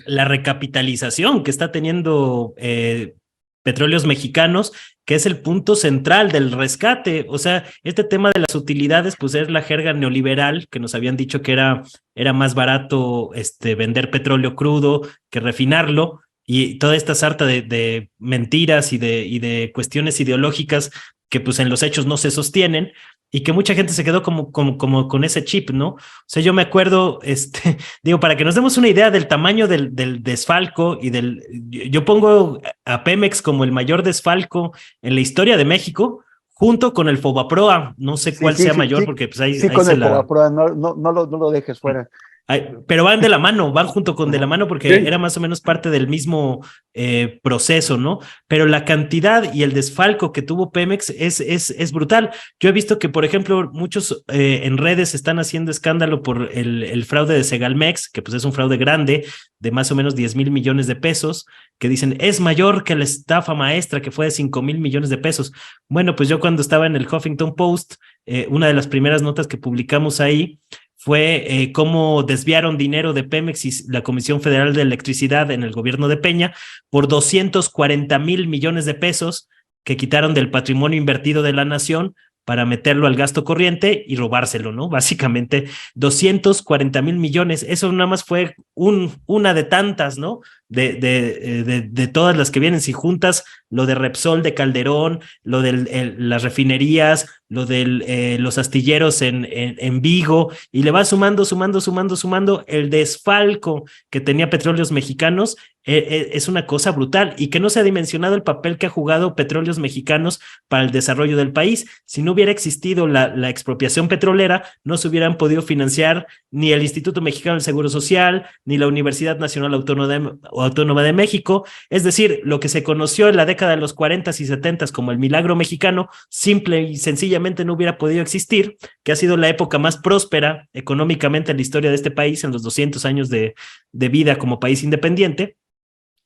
la recapitalización que está teniendo Petróleos Mexicanos, que es el punto central del rescate. O sea, este tema de las utilidades, pues es la jerga neoliberal que nos habían dicho que era más barato vender petróleo crudo que refinarlo, y toda esta sarta de mentiras y de cuestiones ideológicas que pues en los hechos no se sostienen, y que mucha gente se quedó como con ese chip, ¿no? O sea, yo me acuerdo, digo, para que nos demos una idea del tamaño del desfalco y yo pongo a Pemex como el mayor desfalco en la historia de México, junto con el Fobaproa. No sé cuál sea mayor, porque pues ahí con se el Fobaproa, no lo dejes fuera. Pero van de la mano, van junto con de la mano, porque era más o menos parte del mismo proceso, ¿no? Pero la cantidad y el desfalco que tuvo Pemex es brutal. Yo he visto que, por ejemplo, muchos en redes están haciendo escándalo por el fraude de Segalmex, que pues es un fraude grande de más o menos 10,000 millones de pesos, que dicen es mayor que la estafa maestra que fue de 5,000 millones de pesos. Bueno, pues yo cuando estaba en el Huffington Post, una de las primeras notas que publicamos ahí fue cómo desviaron dinero de Pemex y la Comisión Federal de Electricidad en el gobierno de Peña por 240,000 millones de pesos que quitaron del patrimonio invertido de la nación para meterlo al gasto corriente y robárselo, ¿no? Básicamente 240,000 millones, eso nada más fue una de tantas, ¿no? De todas las que vienen, si juntas lo de Repsol de Calderón, lo de las refinerías, lo de los astilleros en Vigo, y le va sumando el desfalco que tenía Petróleos Mexicanos, es una cosa brutal, y que no se ha dimensionado el papel que ha jugado Petróleos Mexicanos para el desarrollo del país. Si no hubiera existido la expropiación petrolera, no se hubieran podido financiar ni el Instituto Mexicano del Seguro Social, ni la Universidad Nacional Autónoma de México. Es decir, lo que se conoció en la década de los 40 y 70 como el milagro mexicano, simple y sencillamente no hubiera podido existir, que ha sido la época más próspera económicamente en la historia de este país en los 200 años de vida como país independiente,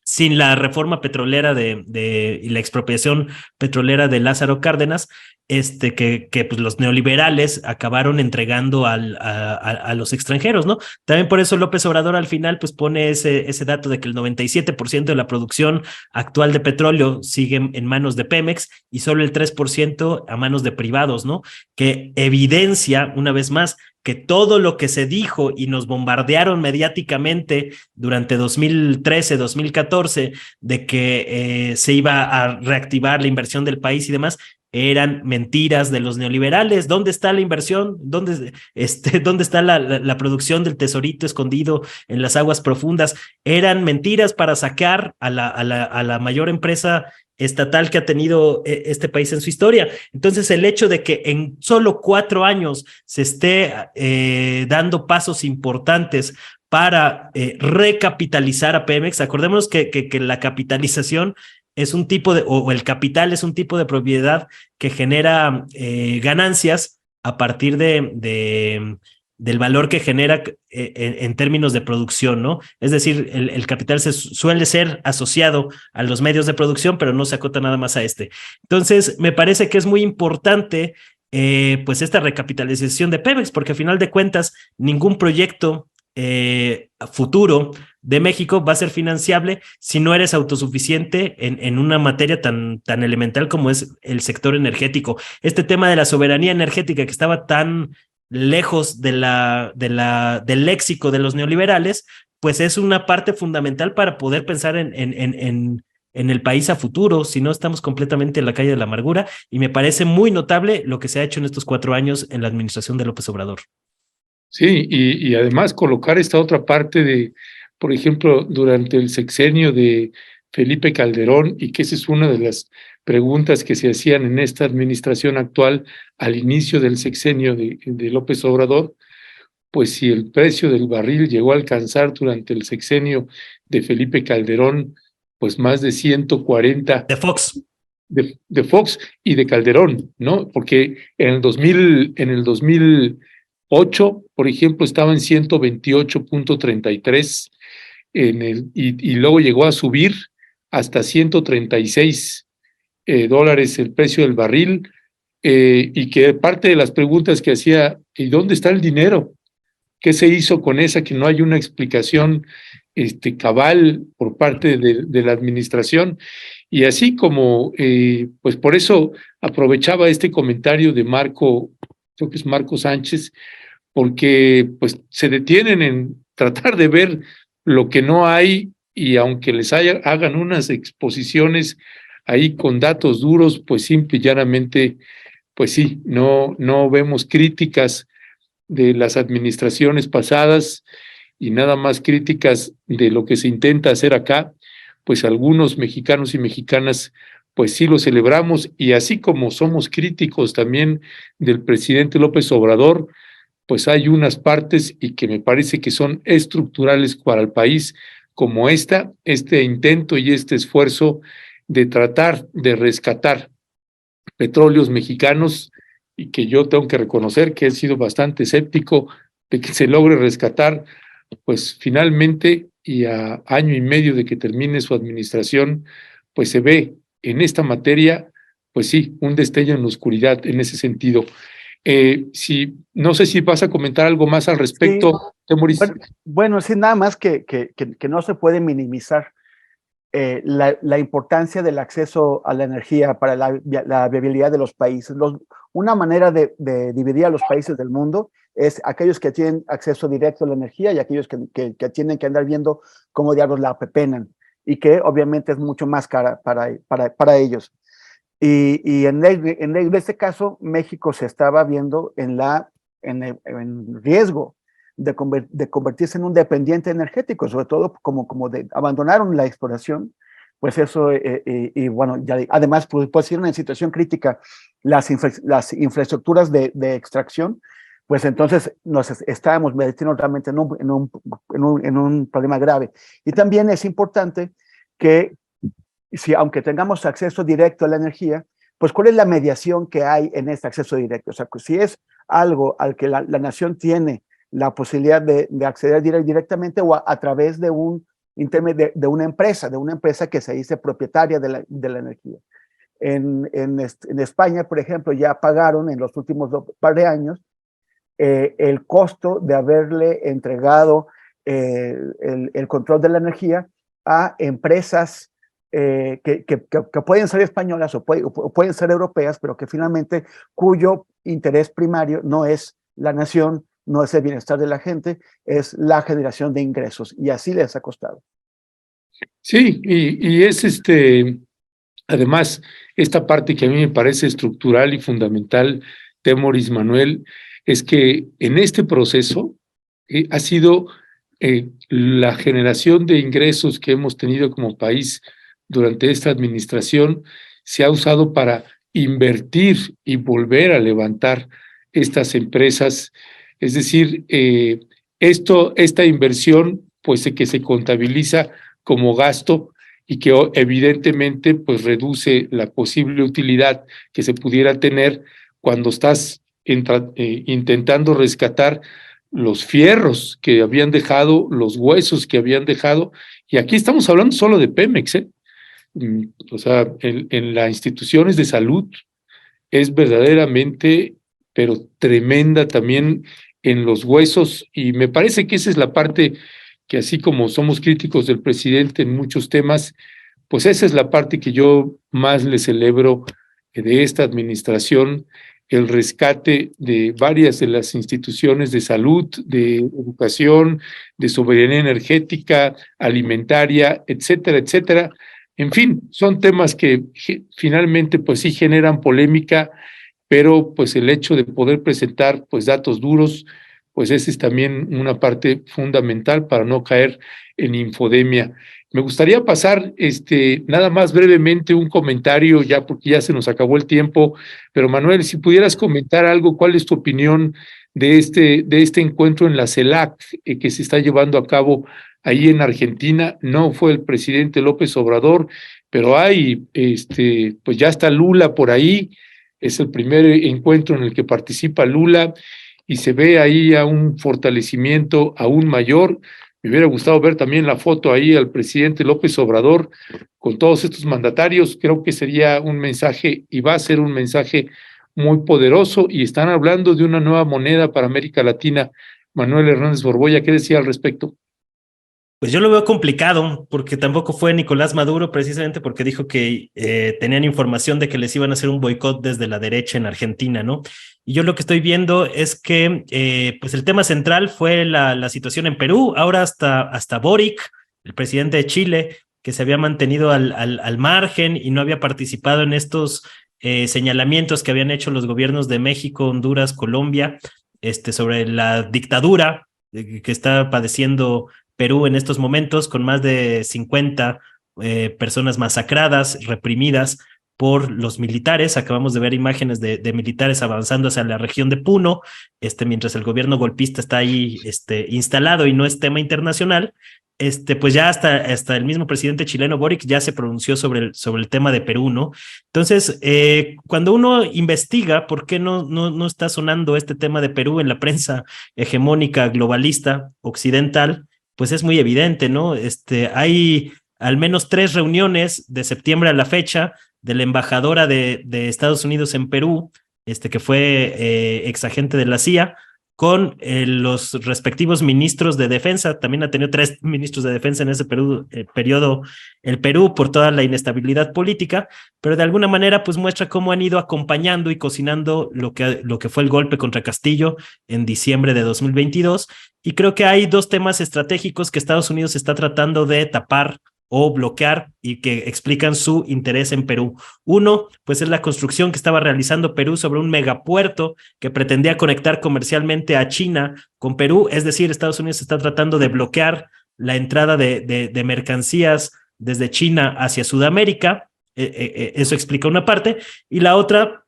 sin la reforma petrolera y la expropiación petrolera de Lázaro Cárdenas, que pues los neoliberales acabaron entregando a los extranjeros, ¿no? También por eso López Obrador al final pues pone ese dato de que el 97% de la producción actual de petróleo sigue en manos de Pemex y solo el 3% a manos de privados, ¿no? Que evidencia una vez más que todo lo que se dijo y nos bombardearon mediáticamente durante 2013, 2014, de que se iba a reactivar la inversión del país y demás, eran mentiras de los neoliberales. ¿Dónde está la inversión? ¿Dónde está la producción del tesorito escondido en las aguas profundas? Eran mentiras para sacar a la mayor empresa estatal que ha tenido este país en su historia. Entonces, el hecho de que en solo 4 años se esté dando pasos importantes para recapitalizar a Pemex, acordémonos que la capitalización es un tipo o el capital es un tipo de propiedad que genera ganancias a partir del valor que genera en términos de producción, ¿no? Es decir, el capital suele ser asociado a los medios de producción, pero no se acota nada más a este. Entonces, me parece que es muy importante pues esta recapitalización de Pemex, porque a final de cuentas, ningún proyecto futuro de México va a ser financiable si no eres autosuficiente en una materia tan elemental como es el sector energético. Este tema de la soberanía energética que estaba tan lejos del léxico de los neoliberales, pues es una parte fundamental para poder pensar en el país a futuro, si no estamos completamente en la calle de la amargura, y me parece muy notable lo que se ha hecho en estos 4 años en la administración de López Obrador. Sí, y además colocar esta otra parte de, por ejemplo, durante el sexenio de Felipe Calderón, y que esa es una de las preguntas que se hacían en esta administración actual al inicio del sexenio de López Obrador, pues si el precio del barril llegó a alcanzar durante el sexenio de Felipe Calderón, pues más de 140 de Fox. De Fox y de Calderón, ¿no? Porque en el 2008, por ejemplo, estaba en 128.33 y luego llegó a subir hasta 136 dólares el precio del barril, y que parte de las preguntas que hacía, ¿y dónde está el dinero? ¿Qué se hizo con esa? Que no hay una explicación cabal por parte de la administración. Y así como, pues por eso aprovechaba este comentario de Marco, creo que es Marco Sánchez, porque pues se detienen en tratar de ver lo que no hay, y aunque les hagan unas exposiciones ahí con datos duros, pues simple y llanamente, pues sí, no vemos críticas de las administraciones pasadas y nada más críticas de lo que se intenta hacer acá. Pues algunos mexicanos y mexicanas pues sí lo celebramos, y así como somos críticos también del presidente López Obrador, pues hay unas partes y que me parece que son estructurales para el país, como este intento y este esfuerzo de tratar de rescatar petróleos mexicanos, y que yo tengo que reconocer que he sido bastante escéptico de que se logre rescatar, pues finalmente, y a año y medio de que termine su administración, pues se ve en esta materia, pues sí, un destello en la oscuridad en ese sentido. No sé si vas a comentar algo más al respecto, Temoris. Bueno, sí, nada más que no se puede minimizar la importancia del acceso a la energía para la viabilidad de los países. una manera de dividir a los países del mundo es aquellos que tienen acceso directo a la energía y aquellos que tienen que andar viendo cómo diablos la pepenan, y que obviamente es mucho más cara para ellos. Y en este caso, México se estaba viendo en riesgo de convertirse en un dependiente energético, sobre todo como abandonaron la exploración, pues eso, y bueno, ya, además puede ser una situación crítica las infraestructuras de extracción, pues entonces nos estábamos metiendo realmente en un problema grave. Y también es importante que, aunque tengamos acceso directo a la energía, pues cuál es la mediación que hay en este acceso directo. O sea, pues, si es algo al que la nación tiene la posibilidad de acceder directamente o a través de de una empresa que se dice propietaria de la energía. En España, por ejemplo, ya pagaron en los últimos par de años el costo de haberle entregado el control de la energía a empresas que pueden ser españolas o pueden ser europeas, pero que finalmente cuyo interés primario no es la nación, no es el bienestar de la gente, es la generación de ingresos, y así les ha costado. Sí, y es además, esta parte que a mí me parece estructural y fundamental, Temoris, Manuel, es que en este proceso ha sido la generación de ingresos que hemos tenido como país durante esta administración se ha usado para invertir y volver a levantar estas empresas. Es decir, esta inversión, pues que se contabiliza como gasto y que evidentemente pues reduce la posible utilidad que se pudiera tener cuando estás intentando rescatar los fierros que habían dejado, los huesos que habían dejado, y aquí estamos hablando solo de Pemex, o sea, en las instituciones de salud es verdaderamente, pero tremenda también en los huesos, y me parece que esa es la parte que, así como somos críticos del presidente en muchos temas, pues esa es la parte que yo más le celebro de esta administración, el rescate de varias de las instituciones de salud, de educación, de soberanía energética, alimentaria, etcétera, etcétera. En fin, son temas que finalmente pues sí generan polémica, pero pues el hecho de poder presentar pues datos duros, pues esa es también una parte fundamental para no caer en infodemia. Me gustaría pasar nada más brevemente un comentario, ya porque ya se nos acabó el tiempo, pero Manuel, si pudieras comentar algo, ¿cuál es tu opinión de este encuentro en la CELAC que se está llevando a cabo ahí en Argentina? No fue el presidente López Obrador, pero hay, pues ya está Lula por ahí, es el primer encuentro en el que participa Lula, y se ve ahí a un fortalecimiento aún mayor. Me hubiera gustado ver también la foto ahí al presidente López Obrador con todos estos mandatarios. Creo que sería un mensaje, y va a ser un mensaje muy poderoso, y están hablando de una nueva moneda para América Latina. Manuel Hernández Borboya, ¿qué decía al respecto? Pues yo lo veo complicado, porque tampoco fue Nicolás Maduro, precisamente porque dijo que tenían información de que les iban a hacer un boicot desde la derecha en Argentina, ¿no? Y yo lo que estoy viendo es que pues el tema central fue la situación en Perú. Ahora hasta Boric, el presidente de Chile, que se había mantenido al margen y no había participado en estos señalamientos que habían hecho los gobiernos de México, Honduras, Colombia, sobre la dictadura que está padeciendo Perú en estos momentos, con más de 50 personas masacradas, reprimidas por los militares. Acabamos de ver imágenes de militares avanzando hacia la región de Puno, mientras el gobierno golpista está ahí instalado y no es tema internacional. Pues ya hasta el mismo presidente chileno Boric ya se pronunció sobre el tema de Perú, ¿no? Entonces, cuando uno investiga por qué no está sonando este tema de Perú en la prensa hegemónica, globalista, occidental, pues es muy evidente, ¿no? Hay al menos 3 reuniones de septiembre a la fecha de la embajadora de Estados Unidos en Perú, que fue exagente de la CIA, con los respectivos ministros de defensa. También ha tenido 3 ministros de defensa en ese periodo el Perú por toda la inestabilidad política, pero de alguna manera pues muestra cómo han ido acompañando y cocinando lo que fue el golpe contra Castillo en diciembre de 2022. Y creo que hay 2 temas estratégicos que Estados Unidos está tratando de tapar o bloquear y que explican su interés en Perú. Uno, pues es la construcción que estaba realizando Perú sobre un megapuerto que pretendía conectar comercialmente a China con Perú, es decir, Estados Unidos está tratando de bloquear la entrada de mercancías desde China hacia Sudamérica. Eso explica una parte. Y la otra,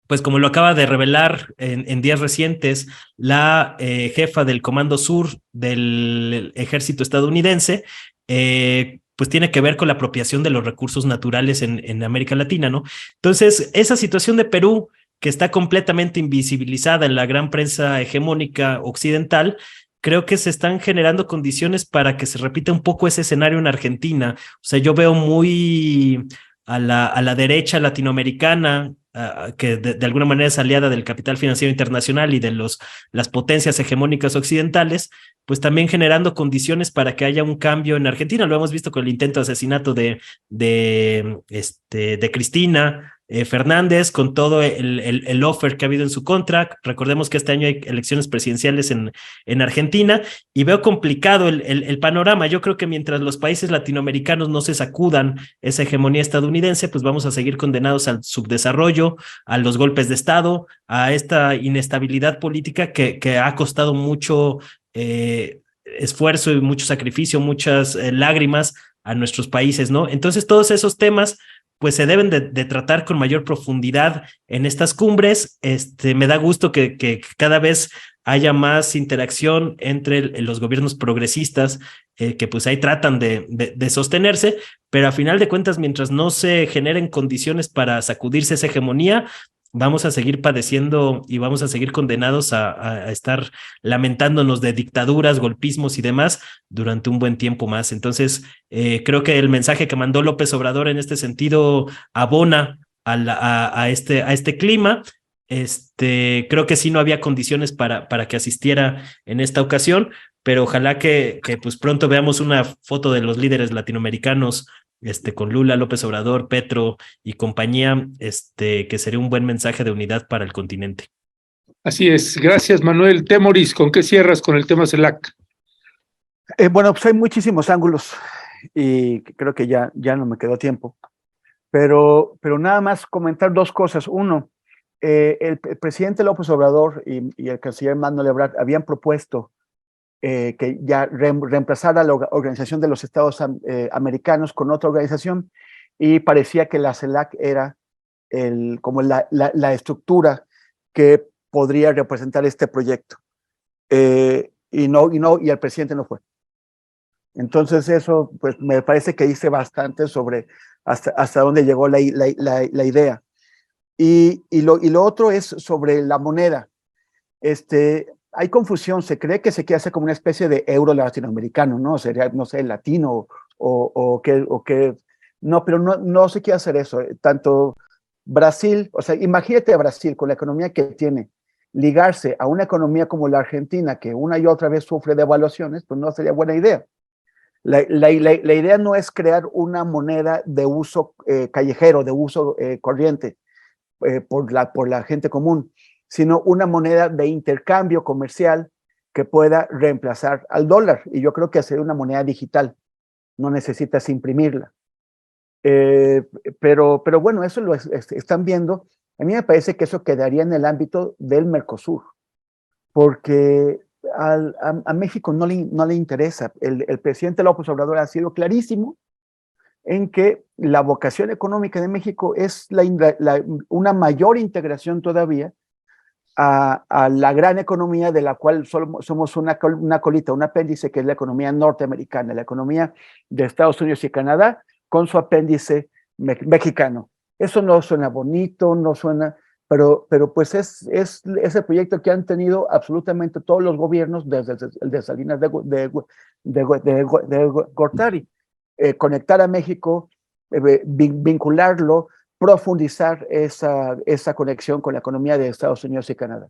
pues como lo acaba de revelar en días recientes la jefa del Comando Sur del ejército estadounidense, pues tiene que ver con la apropiación de los recursos naturales en América Latina, ¿no? Entonces, esa situación de Perú, que está completamente invisibilizada en la gran prensa hegemónica occidental, creo que se están generando condiciones para que se repita un poco ese escenario en Argentina. O sea, yo veo muy a la derecha latinoamericana, que de alguna manera es aliada del capital financiero internacional y de las potencias hegemónicas occidentales, pues también generando condiciones para que haya un cambio en Argentina. Lo hemos visto con el intento de asesinato de Cristina Fernández, con todo el offer que ha habido en su contra. Recordemos que este año hay elecciones presidenciales en Argentina y veo complicado el panorama. Yo creo que mientras los países latinoamericanos no se sacudan esa hegemonía estadounidense, pues vamos a seguir condenados al subdesarrollo, a los golpes de Estado, a esta inestabilidad política que ha costado mucho esfuerzo y mucho sacrificio, muchas lágrimas a nuestros países, ¿no? Entonces todos esos temas pues se deben de tratar con mayor profundidad en estas cumbres. Me da gusto que cada vez haya más interacción entre los gobiernos progresistas, que pues ahí tratan de sostenerse, pero a final de cuentas, mientras no se generen condiciones para sacudirse esa hegemonía, vamos a seguir padeciendo y vamos a seguir condenados a estar lamentándonos de dictaduras, golpismos y demás durante un buen tiempo más. Entonces, creo que el mensaje que mandó López Obrador en este sentido abona a este clima. Creo que sí no había condiciones para que asistiera en esta ocasión, pero ojalá que pues pronto veamos una foto de los líderes latinoamericanos con Lula, López Obrador, Petro y compañía, que sería un buen mensaje de unidad para el continente. Así es. Gracias, Manuel. Temoris, ¿con qué cierras con el tema CELAC? Bueno, pues hay muchísimos ángulos y creo que ya no me quedó tiempo, pero nada más comentar 2 cosas. Uno, el presidente López Obrador y el canciller Manuel Ebrard habían propuesto que ya reemplazara la Organización de los Estados Americanos con otra organización, y parecía que la CELAC era como la estructura que podría representar este proyecto. Y el presidente no fue. Entonces eso pues me parece que dice bastante sobre hasta dónde llegó la idea. Y lo otro es sobre la moneda. Hay confusión, se cree que se quiere hacer como una especie de euro latinoamericano, ¿no? Sería, no sé, latino o que no, pero no se quiere hacer eso. Tanto Brasil, o sea, imagínate a Brasil con la economía que tiene, ligarse a una economía como la Argentina, que una y otra vez sufre devaluaciones, pues no sería buena idea. La idea no es crear una moneda de uso callejero, de uso corriente por la gente común, sino una moneda de intercambio comercial que pueda reemplazar al dólar. Y yo creo que hacer una moneda digital, no necesitas imprimirla. Pero bueno, eso lo están viendo. A mí me parece que eso quedaría en el ámbito del Mercosur, porque a México no le interesa. El presidente López Obrador ha sido clarísimo en que la vocación económica de México es una mayor integración todavía a la gran economía de la cual somos una colita, un apéndice, que es la economía norteamericana, la economía de Estados Unidos y Canadá con su apéndice mexicano. Eso no suena bonito, no suena, pero pues es el proyecto que han tenido absolutamente todos los gobiernos desde el de Salinas de Gortari. Conectar a México, vincularlo, profundizar esa conexión con la economía de Estados Unidos y Canadá.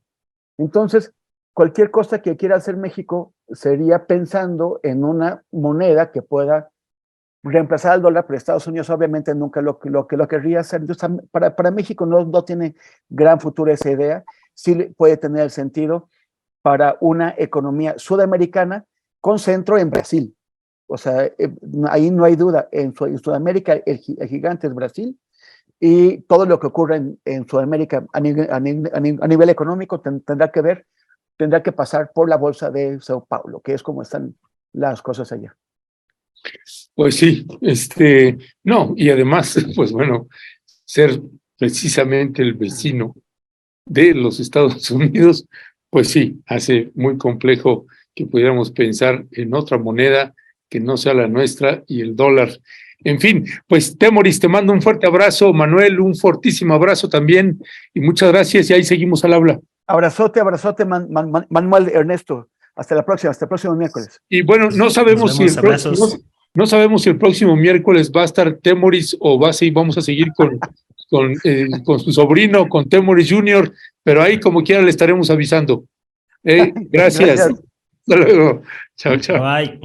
Entonces, cualquier cosa que quiera hacer México sería pensando en una moneda que pueda reemplazar al dólar, pero Estados Unidos obviamente nunca lo querría hacer. Entonces, para México no tiene gran futuro esa idea. Sí puede tener sentido para una economía sudamericana con centro en Brasil. O sea, ahí no hay duda. En Sudamérica el gigante es Brasil, y todo lo que ocurre en Sudamérica a nivel económico tendrá que pasar por la bolsa de Sao Paulo, que es como están las cosas allá. Pues sí, no, y además, pues bueno, ser precisamente el vecino de los Estados Unidos, pues sí, hace muy complejo que pudiéramos pensar en otra moneda que no sea la nuestra y el dólar. En fin, pues Temoris, te mando un fuerte abrazo, Manuel, un fortísimo abrazo también, y muchas gracias, y ahí seguimos al habla. Abrazote, Manuel, Ernesto. Hasta el próximo miércoles. Y bueno, no sabemos si no sabemos si el próximo miércoles va a estar Temoris o vamos a seguir con su sobrino, con Temoris Jr., pero ahí como quiera le estaremos avisando. Gracias. Hasta luego. Chao, chao. Bye.